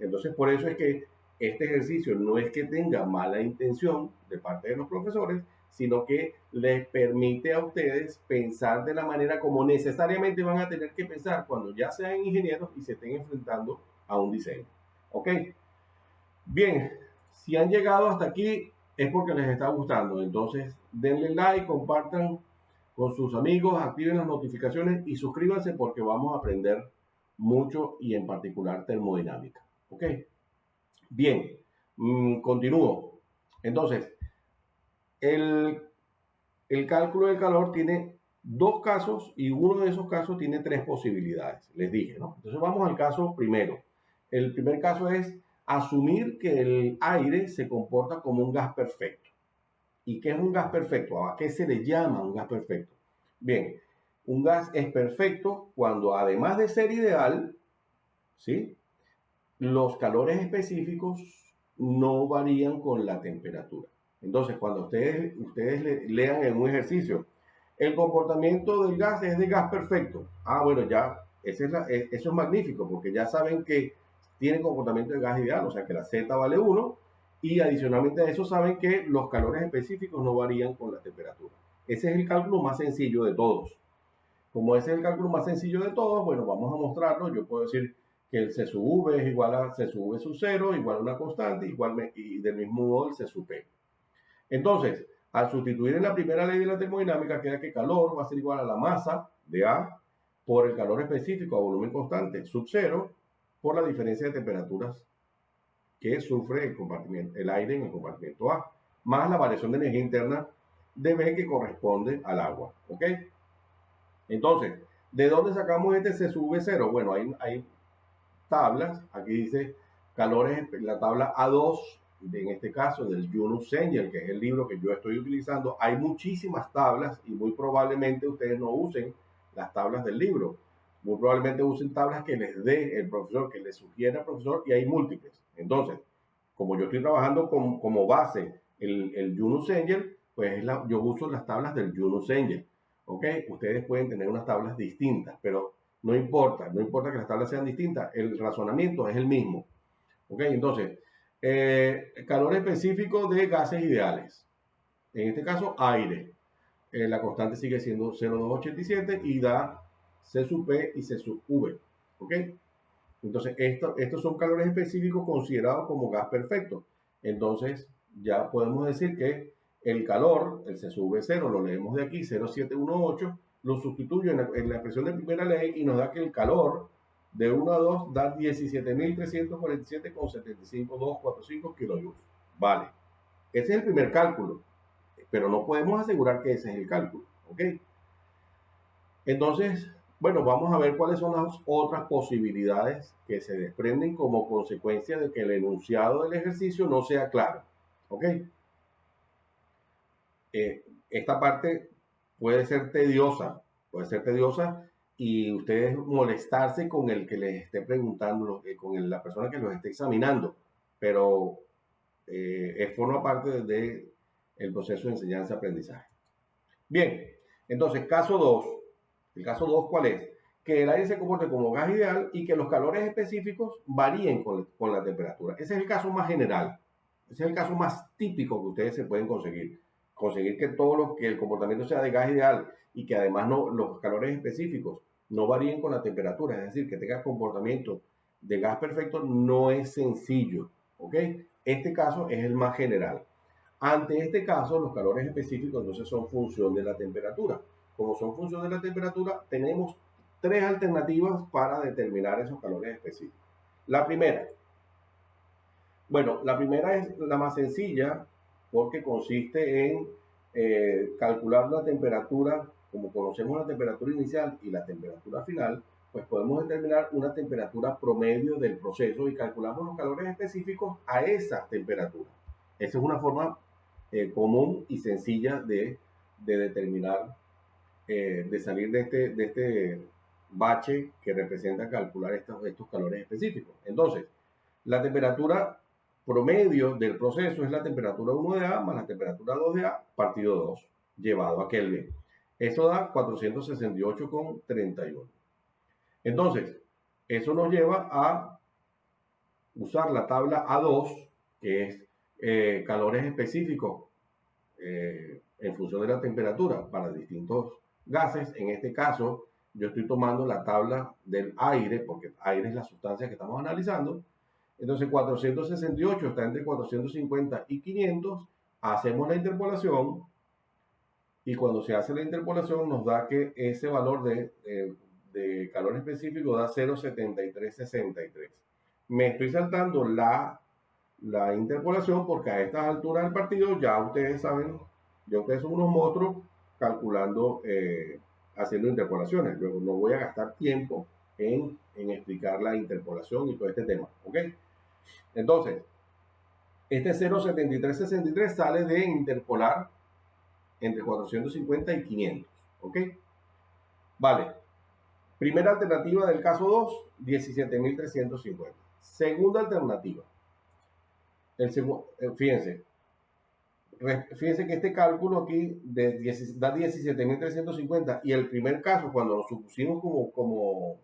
Entonces, por eso es que este ejercicio no es que tenga mala intención de parte de los profesores, sino que les permite a ustedes pensar de la manera como necesariamente van a tener que pensar cuando ya sean ingenieros y se estén enfrentando a un diseño. ¿Ok? Bien, si han llegado hasta aquí es porque les está gustando. Entonces, denle like, compartan con sus amigos, activen las notificaciones y suscríbanse porque vamos a aprender mucho y en particular termodinámica. ¿Ok? Bien, continúo. Entonces, el cálculo del calor tiene dos casos y uno de esos casos tiene tres posibilidades, les dije, ¿no? Entonces vamos al caso primero. El primer caso es asumir que el aire se comporta como un gas perfecto. ¿Y qué es un gas perfecto? ¿A qué se le llama un gas perfecto? Bien, un gas es perfecto cuando además de ser ideal, ¿sí? Los calores específicos no varían con la temperatura. Entonces, cuando ustedes lean en un ejercicio, el comportamiento del gas es de gas perfecto. Ah, bueno, ya, eso es magnífico, porque ya saben que tiene comportamiento de gas ideal, o sea que la Z vale 1, y adicionalmente a eso saben que los calores específicos no varían con la temperatura. Ese es el cálculo más sencillo de todos. Como ese es el cálculo más sencillo de todos, bueno, vamos a mostrarlo. Yo puedo decir que el C sub V es igual a C sub V sub 0, igual a una constante, y del mismo modo el C sub P. Entonces, al sustituir en la primera ley de la termodinámica, queda que calor va a ser igual a la masa de A por el calor específico a volumen constante sub 0 por la diferencia de temperaturas que sufre el aire en el compartimiento A, más la variación de energía interna de B que corresponde al agua. ¿Ok? Entonces, ¿de dónde sacamos este C sub V0? Bueno, hay tablas. Aquí dice calores, la tabla A2, en este caso del Yunus Engel, que es el libro que yo estoy utilizando. Hay muchísimas tablas y muy probablemente ustedes no usen las tablas del libro. Muy probablemente usen tablas que les dé el profesor, que les sugiera el profesor, y hay múltiples. Entonces, como yo estoy trabajando como base el Yunus Engel, pues yo uso las tablas del Yunus Engel. ¿ok? Ustedes pueden tener unas tablas distintas, pero no importa, no importa que las tablas sean distintas, el razonamiento es el mismo, ¿ok? Entonces, calor específico de gases ideales. En este caso, aire. La constante sigue siendo 0,287 y da C sub P y C sub V, ¿ok? Entonces, estos son calores específicos considerados como gas perfecto. Entonces, ya podemos decir que el calor, el C sub V0, lo leemos de aquí, 0,718, lo sustituyo en la expresión de primera ley y nos da que el calor de 1 a 2 da 17.347,75245 kilojoules. Vale, ese es el primer cálculo, pero no podemos asegurar que ese es el cálculo, ¿ok? Entonces, bueno, vamos a ver cuáles son las otras posibilidades que se desprenden como consecuencia de que el enunciado del ejercicio no sea claro, ¿ok? Esta parte puede ser tediosa y ustedes molestarse con el que les esté preguntando, con la persona que los esté examinando, pero forma parte del proceso de enseñanza-aprendizaje. Bien, entonces, caso 2. El caso 2, ¿cuál es? Que el aire se comporte como gas ideal y que los calores específicos varíen con la temperatura. Ese es el caso más general. Ese es el caso más típico que ustedes se pueden conseguir. Conseguir que el comportamiento sea de gas ideal y que además los calores específicos no varíen con la temperatura. Es decir, que tenga comportamiento de gas perfecto no es sencillo. ¿Ok? Este caso es el más general. Ante este caso, los calores específicos entonces son función de la temperatura. Como son función de la temperatura, tenemos tres alternativas para determinar esos calores específicos. La primera, bueno, la primera es la más sencilla porque consiste en calcular la temperatura, como conocemos la temperatura inicial y la temperatura final, pues podemos determinar una temperatura promedio del proceso y calculamos los calores específicos a esa temperatura. Esa es una forma común y sencilla de determinar, de salir de este bache que representa calcular estos calores específicos. Entonces, la temperatura promedio del proceso es la temperatura 1 de A más la temperatura 2 de A partido 2 llevado a Kelvin. Eso da 468,31. Entonces, eso nos lleva a usar la tabla A2, que es calores específicos en función de la temperatura para distintos gases. En este caso, yo estoy tomando la tabla del aire, porque aire es la sustancia que estamos analizando. Entonces, 468 está entre 450 y 500. Hacemos la interpolación y cuando se hace la interpolación nos da que ese valor de calor específico da 0,7363. Me estoy saltando la interpolación porque a estas alturas del partido ya ustedes saben, ya ustedes son unos monstruos calculando, haciendo interpolaciones. Luego no voy a gastar tiempo en explicar la interpolación y todo este tema, ¿ok? Entonces, este 0,7363 sale de interpolar entre 450 y 500, ¿ok? Vale. Primera alternativa del caso 2, 17.350. Segunda alternativa. Fíjense, fíjense que este cálculo aquí da 17.350 y el primer caso, cuando lo supusimos como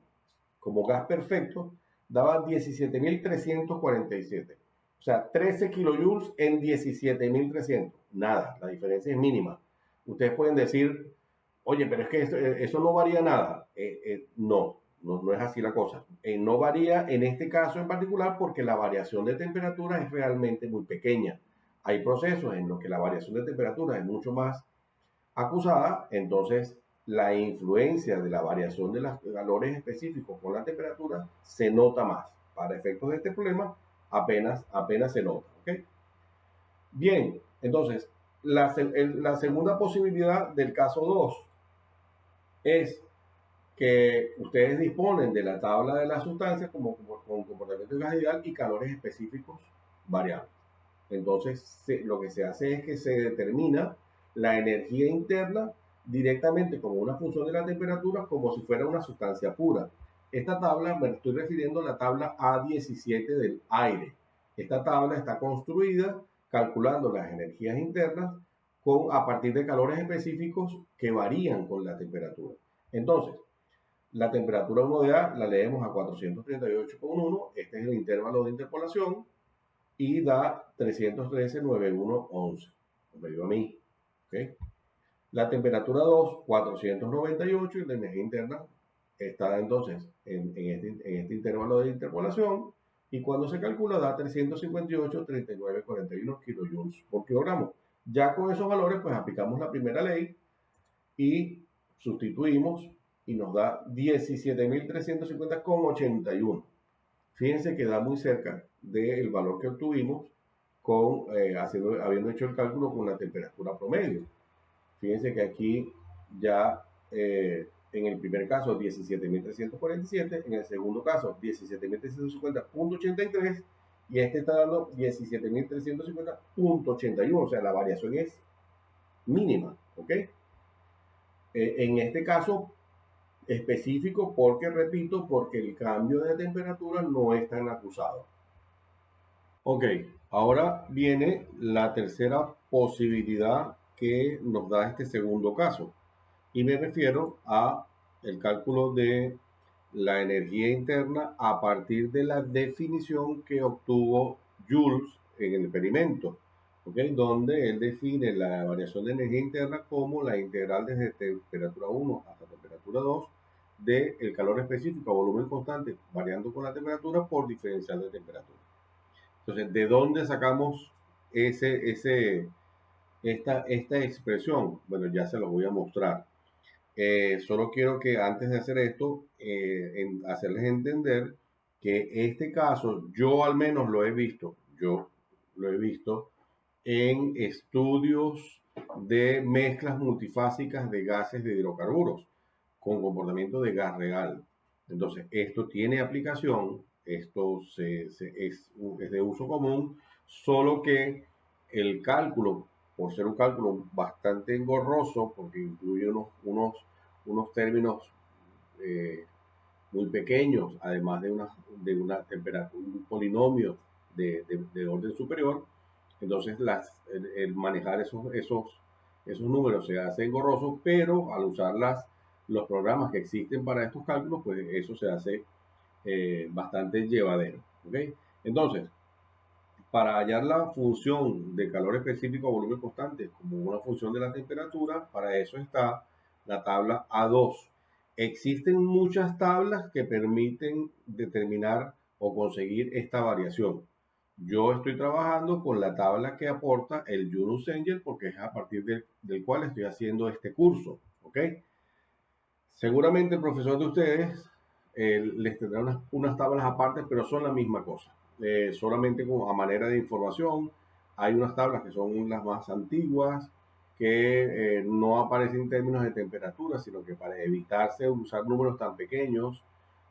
gas perfecto, daba 17.347. O sea, 13 kilojoules en 17.300. Nada, la diferencia es mínima. Ustedes pueden decir, oye, pero es que eso no varía nada. No es así la cosa. No varía en este caso en particular porque la variación de temperatura es realmente muy pequeña. Hay procesos en los que la variación de temperatura es mucho más acusada, entonces la influencia de la variación de los valores específicos con la temperatura se nota más. Para efectos de este problema, apenas se nota. ¿Okay? Bien, entonces, la segunda posibilidad del caso 2 es que ustedes disponen de la tabla de las sustancias con comportamiento de gas ideal y calores específicos variables. Entonces, lo que se hace es que se determina la energía interna directamente como una función de la temperatura, como si fuera una sustancia pura. Esta tabla, me estoy refiriendo a la tabla A17 del aire. Esta tabla está construida calculando las energías internas a partir de calores específicos que varían con la temperatura. Entonces, la temperatura 1 de A la leemos a 438,1, este es el intervalo de interpolación, y da 313,9111. Me dio a mí. ¿Okay? La temperatura 2, 498, y la energía interna está entonces en este intervalo de interpolación, y cuando se calcula da 358,3941 kilojoules por kilogramo. Ya con esos valores, pues aplicamos la primera ley y sustituimos y nos da 17.350,81. Fíjense que da muy cerca del valor que obtuvimos habiendo hecho el cálculo con la temperatura promedio. Fíjense que aquí ya en el primer caso 17.347, en el segundo caso 17.350,83, y este está dando 17.350,81, o sea, la variación es mínima, ¿ok? En este caso específico, porque repito, porque el cambio de temperatura no es tan acusado. Ok, ahora viene la tercera posibilidad que nos da este segundo caso, y me refiero a el cálculo de la energía interna a partir de la definición que obtuvo Jules en el experimento, ¿okay? Donde él define la variación de energía interna como la integral desde temperatura 1 hasta temperatura 2 del calor específico a volumen constante variando con la temperatura por diferencial de temperatura. Entonces, ¿de dónde sacamos esta expresión? Bueno, ya se lo voy a mostrar. Solo quiero que antes de hacer esto, hacerles entender que este caso yo al menos lo he visto en estudios de mezclas multifásicas de gases de hidrocarburos con comportamiento de gas real. Entonces, esto tiene aplicación, esto es de uso común, solo que el cálculo, por ser un cálculo bastante engorroso, porque incluye unos términos muy pequeños, además de una temperatura, un polinomio de orden superior, entonces el manejar esos números se hace engorroso, pero al usar los programas que existen para estos cálculos, pues eso se hace bastante llevadero. ¿Okay? Entonces, para hallar la función de calor específico a volumen constante como una función de la temperatura, para eso está la tabla A2. Existen muchas tablas que permiten determinar o conseguir esta variación. Yo estoy trabajando con la tabla que aporta el Yunus Engel porque es a partir del cual estoy haciendo este curso. ¿Ok? Seguramente el profesor de ustedes les tendrá unas tablas aparte, pero son la misma cosa. Solamente a manera de información, hay unas tablas que son las más antiguas, que no aparecen en términos de temperatura, sino que para evitarse usar números tan pequeños,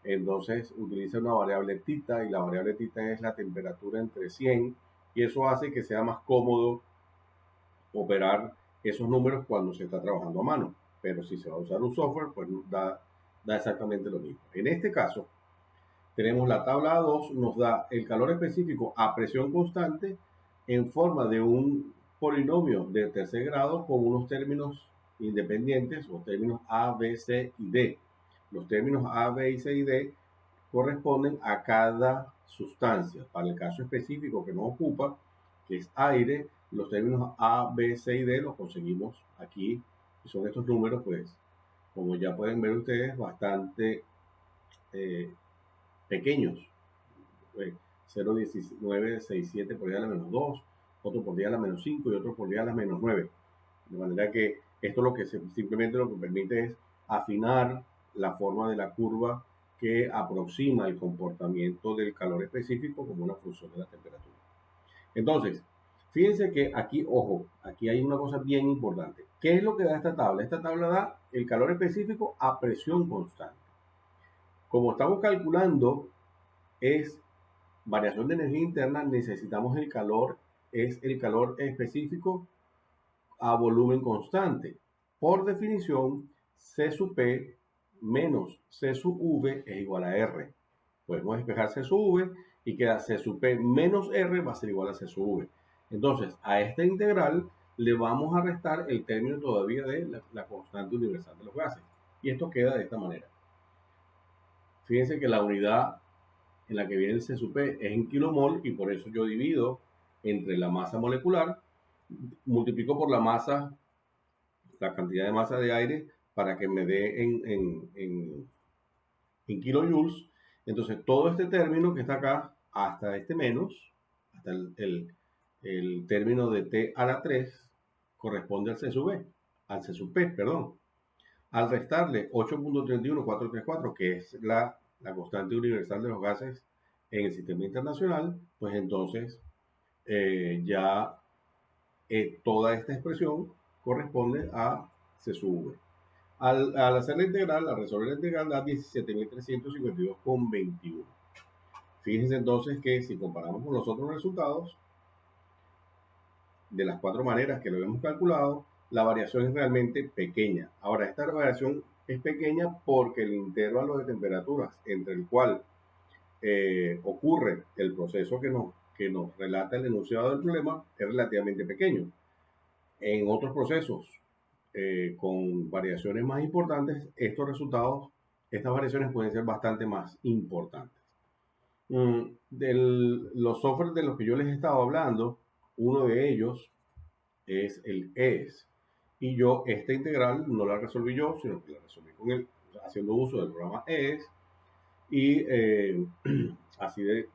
entonces utiliza una variable tita, y la variable tita es la temperatura entre 100, y eso hace que sea más cómodo operar esos números cuando se está trabajando a mano. Pero si se va a usar un software, pues da exactamente lo mismo. En este caso, tenemos la tabla A2, nos da el calor específico a presión constante en forma de un polinomio de tercer grado con unos términos independientes, o términos A, B, C y D. Los términos A, B, C y D corresponden a cada sustancia. Para el caso específico que nos ocupa, que es aire, los términos A, B, C y D los conseguimos aquí, y son estos números, pues, como ya pueden ver ustedes, bastante pequeños. 0,1967 por 10 a la menos 2, otro por 10 a la menos 5 y otro por 10 a la menos 9. De manera que esto simplemente lo que permite es afinar la forma de la curva que aproxima el comportamiento del calor específico como una función de la temperatura. Entonces, fíjense que aquí, ojo, aquí hay una cosa bien importante. ¿Qué es lo que da esta tabla? Esta tabla da el calor específico a presión constante. Como estamos calculando es variación de energía interna, necesitamos el calor específico a volumen constante. Por definición, C sub P menos C sub V es igual a R. Podemos despejar C sub V y queda C sub P menos R va a ser igual a C sub V. Entonces, a esta integral le vamos a restar el término todavía de la constante universal de los gases. Y esto queda de esta manera. Fíjense que la unidad en la que viene el C sub P es en kilomol y por eso yo divido entre la masa molecular, multiplico por la masa, la cantidad de masa de aire para que me dé en kilojoules. Entonces todo este término que está acá hasta este menos, hasta el término de T a la 3 corresponde al C sub B, al C sub P, perdón. Al restarle 8.31434, que es la constante universal de los gases en el sistema internacional, pues entonces ya toda esta expresión corresponde a C sub V. Al hacer la integral, al resolver la integral, da 17.352,21. Fíjense entonces que si comparamos con los otros resultados, de las cuatro maneras que lo hemos calculado, la variación es realmente pequeña. Ahora, esta variación es pequeña porque el intervalo de temperaturas entre el cual ocurre el proceso que nos relata el enunciado del problema es relativamente pequeño. En otros procesos con variaciones más importantes, estos resultados, estas variaciones pueden ser bastante más importantes. Los softwares de los que yo les he estado hablando, uno de ellos es el ES. Y yo esta integral no la resolví yo, sino que la resolví con él, haciendo uso del programa ES. Y así de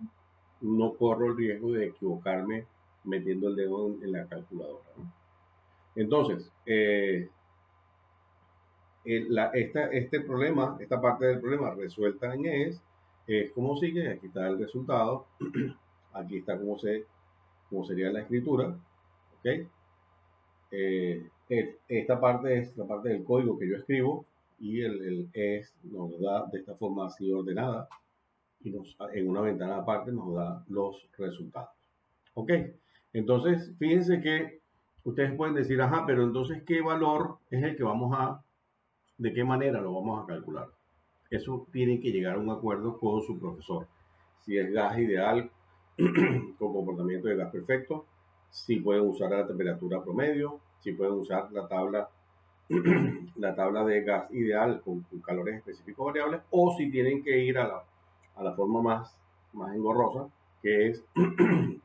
no corro el riesgo de equivocarme metiendo el dedo en la calculadora, ¿no? Entonces, este problema, esta parte del problema resuelta en ES, es como sigue. Aquí está el resultado. Aquí está cómo sería la escritura. ¿Ok? Esta parte es la parte del código que yo escribo y el ES nos da de esta forma así ordenada y en una ventana aparte nos da los resultados. ¿Ok? Entonces, fíjense que ustedes pueden decir, ajá, pero entonces, ¿qué valor es el que de qué manera lo vamos a calcular? Eso tiene que llegar a un acuerdo con su profesor. Si es gas ideal con comportamiento de gas perfecto, si pueden usar la temperatura promedio, si pueden usar la tabla de gas ideal con calores específicos variables, o si tienen que ir a la forma más engorrosa, que es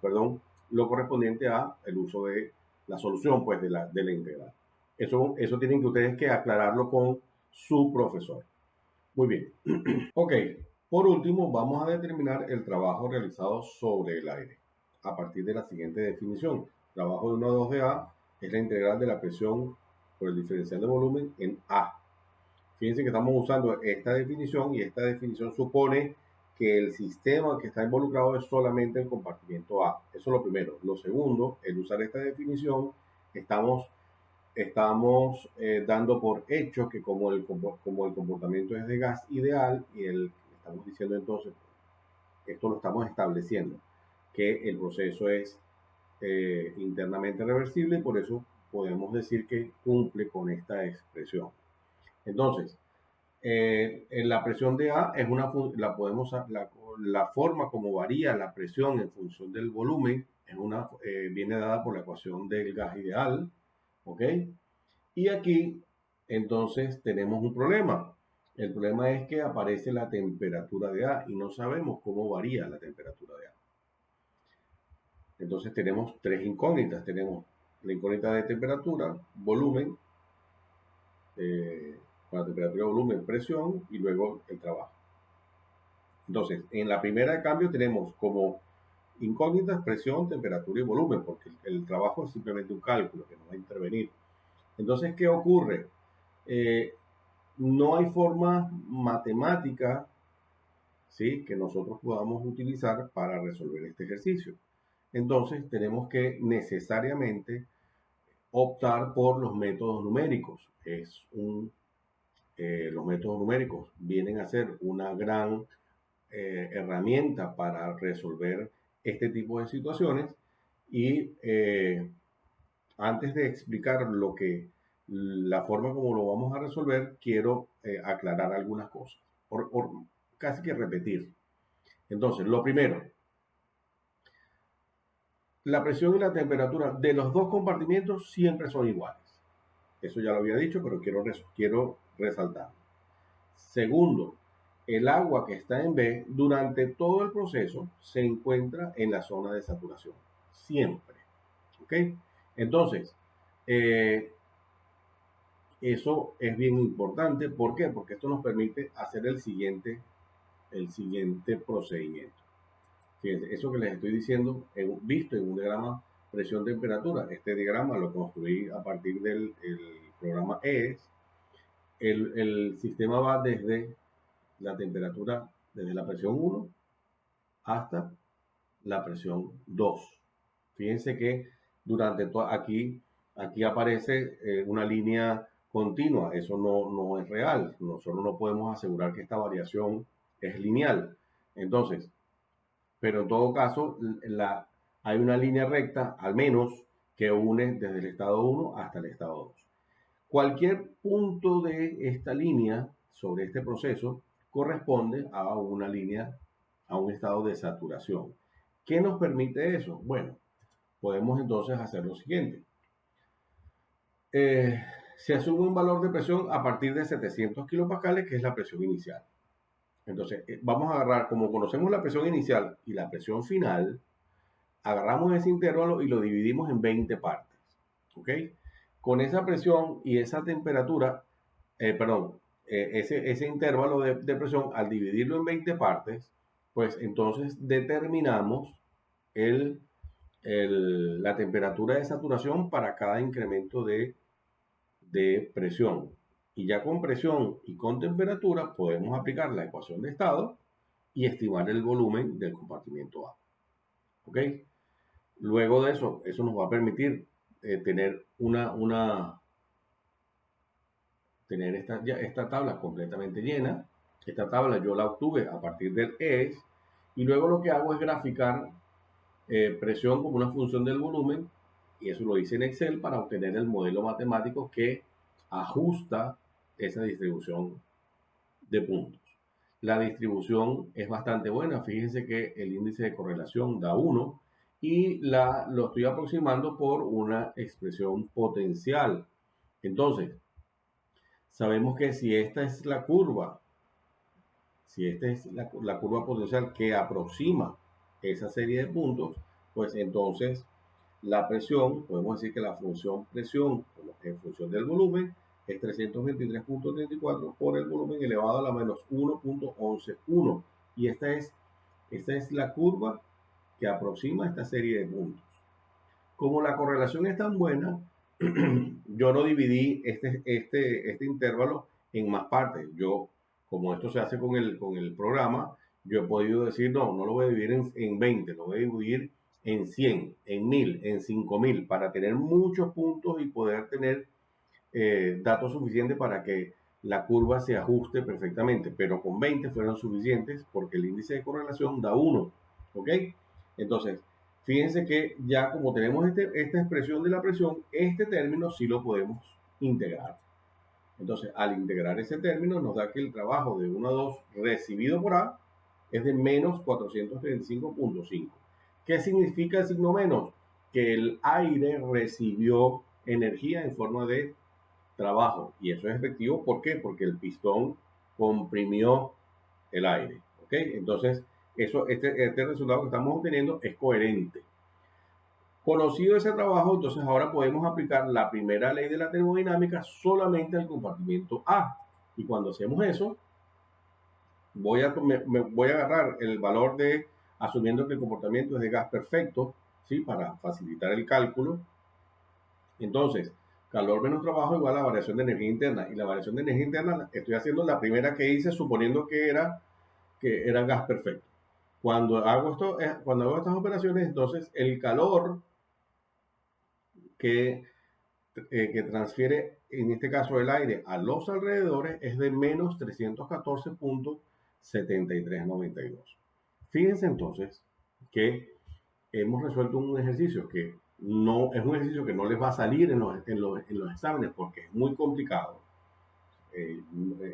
perdón, lo correspondiente a el uso de la solución, pues, de la integral. Eso tienen que ustedes que aclararlo con su profesor. Muy bien. Ok, por último, vamos a determinar el trabajo realizado sobre el aire a partir de la siguiente definición. Trabajo de 1 a 2 de A es la integral de la presión por el diferencial de volumen en A. Fíjense que estamos usando esta definición y esta definición supone que el sistema que está involucrado es solamente el compartimiento A. Eso es lo primero. Lo segundo, el usar esta definición, estamos dando por hecho que como el comportamiento es de gas ideal y estamos diciendo entonces, esto lo estamos estableciendo, que el proceso es internamente reversible y por eso podemos decir que cumple con esta expresión. Entonces, en la presión de A es la forma como varía la presión en función del volumen viene dada por la ecuación del gas ideal, ¿ok? Y aquí, entonces, tenemos un problema. El problema es que aparece la temperatura de A y no sabemos cómo varía la temperatura de A. Entonces tenemos tres incógnitas. Tenemos la incógnita de temperatura, volumen, con la temperatura, volumen, presión y luego el trabajo. Entonces, en la primera de cambio tenemos como incógnitas presión, temperatura y volumen, porque el trabajo es simplemente un cálculo que no va a intervenir. Entonces, ¿qué ocurre? No hay forma matemática, ¿sí?, que nosotros podamos utilizar para resolver este ejercicio. Entonces, tenemos que necesariamente optar por los métodos numéricos. Los métodos numéricos vienen a ser una gran herramienta para resolver este tipo de situaciones y antes de explicar la forma como lo vamos a resolver, quiero aclarar algunas cosas, casi que repetir. Entonces, lo primero, la presión y la temperatura de los dos compartimientos siempre son iguales. Eso ya lo había dicho, pero quiero resaltar. Segundo, el agua que está en B durante todo el proceso se encuentra en la zona de saturación. Siempre. ¿Ok? Entonces, eso es bien importante. ¿Por qué? Porque esto nos permite hacer el siguiente procedimiento. Fíjense, eso que les estoy diciendo, visto en un diagrama presión-temperatura. Este diagrama lo construí a partir del programa EES. El sistema va desde la temperatura, desde la presión 1 hasta la presión 2. Fíjense que durante aquí aparece una línea continua. Eso no es real. Nosotros no podemos asegurar que esta variación es lineal. Entonces, pero en todo caso, hay una línea recta, al menos, que une desde el estado 1 hasta el estado 2. Cualquier punto de esta línea sobre este proceso corresponde a una línea, a un estado de saturación. ¿Qué nos permite eso? Bueno, podemos entonces hacer lo siguiente. Se asume un valor de presión a partir de 700 kilopascales, que es la presión inicial. Entonces, vamos a agarrar, como conocemos la presión inicial y la presión final, agarramos ese intervalo y lo dividimos en 20 partes. ¿Ok? Con esa presión y esa temperatura, ese intervalo de presión, al dividirlo en 20 partes, pues entonces determinamos la temperatura de saturación para cada incremento de presión. Y ya con presión y con temperatura podemos aplicar la ecuación de estado y estimar el volumen del compartimiento A. ¿Ok? Luego de eso nos va a permitir tener tener esta tabla completamente llena. Esta tabla yo la obtuve a partir del EES y luego lo que hago es graficar presión como una función del volumen, y eso lo hice en Excel para obtener el modelo matemático que ajusta esa distribución de puntos. La distribución es bastante buena. Fíjense que el índice de correlación da 1 y lo estoy aproximando por una expresión potencial. Entonces, sabemos que si esta es la curva, si esta es la curva potencial que aproxima esa serie de puntos, pues entonces la presión, podemos decir que la función presión en función del volumen es 323.34 por el volumen elevado a la menos 1.111. Y esta es la curva que aproxima esta serie de puntos. Como la correlación es tan buena, yo no dividí este intervalo en más partes. Yo, como esto se hace con el programa, yo he podido decir, no lo voy a dividir en 20, lo voy a dividir en 100, en 1000, en 5000, para tener muchos puntos y poder tener datos suficientes para que la curva se ajuste perfectamente. Pero con 20 fueron suficientes porque el índice de correlación da 1. ¿Ok? Entonces, fíjense que ya como tenemos esta expresión de la presión, este término sí lo podemos integrar. Entonces, al integrar ese término, nos da que el trabajo de 1 a 2 recibido por A es de menos 435.5. ¿Qué significa el signo menos? Que el aire recibió energía en forma de trabajo. Y eso es efectivo, ¿por qué? Porque el pistón comprimió el aire. ¿Ok? Entonces, este resultado que estamos obteniendo es coherente. Conocido ese trabajo, entonces ahora podemos aplicar la primera ley de la termodinámica solamente al compartimiento A. Y cuando hacemos eso, voy a agarrar el valor asumiendo que el comportamiento es de gas perfecto, ¿sí? Para facilitar el cálculo. Entonces, calor menos trabajo igual a la variación de energía interna. Y la variación de energía interna estoy haciendo la primera que hice suponiendo que era gas perfecto. Cuando hago estas operaciones, entonces el calor que transfiere, en este caso el aire, a los alrededores es de menos 314.7392. Fíjense entonces que hemos resuelto un ejercicio que no es un ejercicio que no les va a salir en los exámenes porque es muy complicado.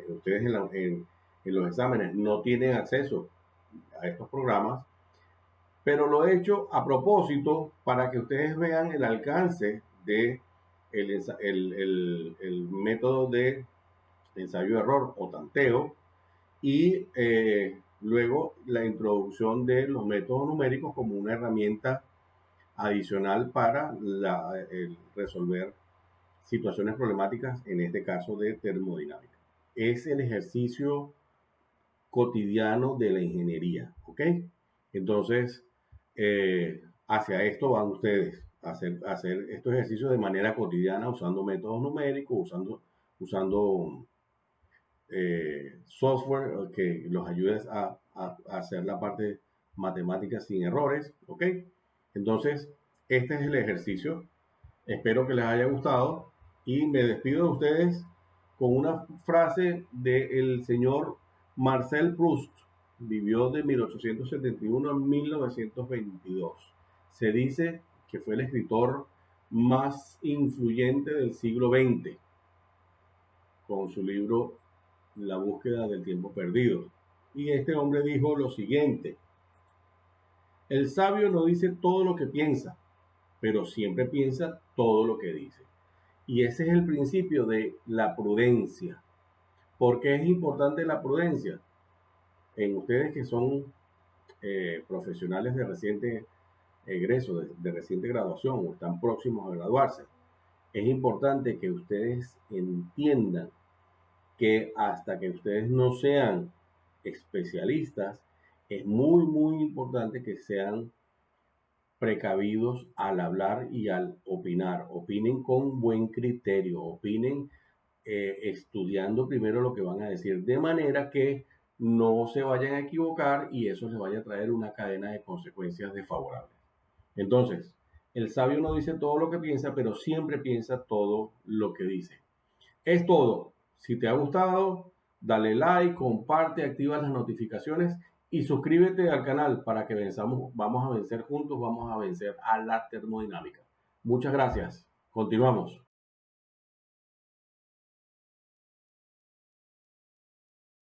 Ustedes en los exámenes no tienen acceso a estos programas, pero lo he hecho a propósito para que ustedes vean el alcance de el método de ensayo-error o tanteo y luego la introducción de los métodos numéricos como una herramienta adicional para resolver situaciones problemáticas, en este caso de termodinámica. Es el ejercicio cotidiano de la ingeniería, ¿ok? Entonces, hacia esto van ustedes, a hacer estos ejercicios de manera cotidiana usando métodos numéricos, usando software que los ayude a hacer la parte matemática sin errores, ¿ok? Entonces, este es el ejercicio. Espero que les haya gustado y me despido de ustedes con una frase del señor Marcel Proust. Vivió de 1871 a 1922. Se dice que fue el escritor más influyente del siglo XX con su libro La búsqueda del tiempo perdido. Y este hombre dijo lo siguiente: el sabio no dice todo lo que piensa, pero siempre piensa todo lo que dice. Y ese es el principio de la prudencia. ¿Por qué es importante la prudencia? En ustedes que son profesionales de reciente egreso, de reciente graduación o están próximos a graduarse, es importante que ustedes entiendan que hasta que ustedes no sean especialistas, es muy, muy importante que sean precavidos al hablar y al opinar. Opinen con buen criterio, opinen estudiando primero lo que van a decir, de manera que no se vayan a equivocar y eso les vaya a traer una cadena de consecuencias desfavorables. Entonces, el sabio no dice todo lo que piensa, pero siempre piensa todo lo que dice. Es todo. Si te ha gustado, dale like, comparte, activa las notificaciones y suscríbete al canal para que vamos a vencer juntos, vamos a vencer a la termodinámica. Muchas gracias. Continuamos.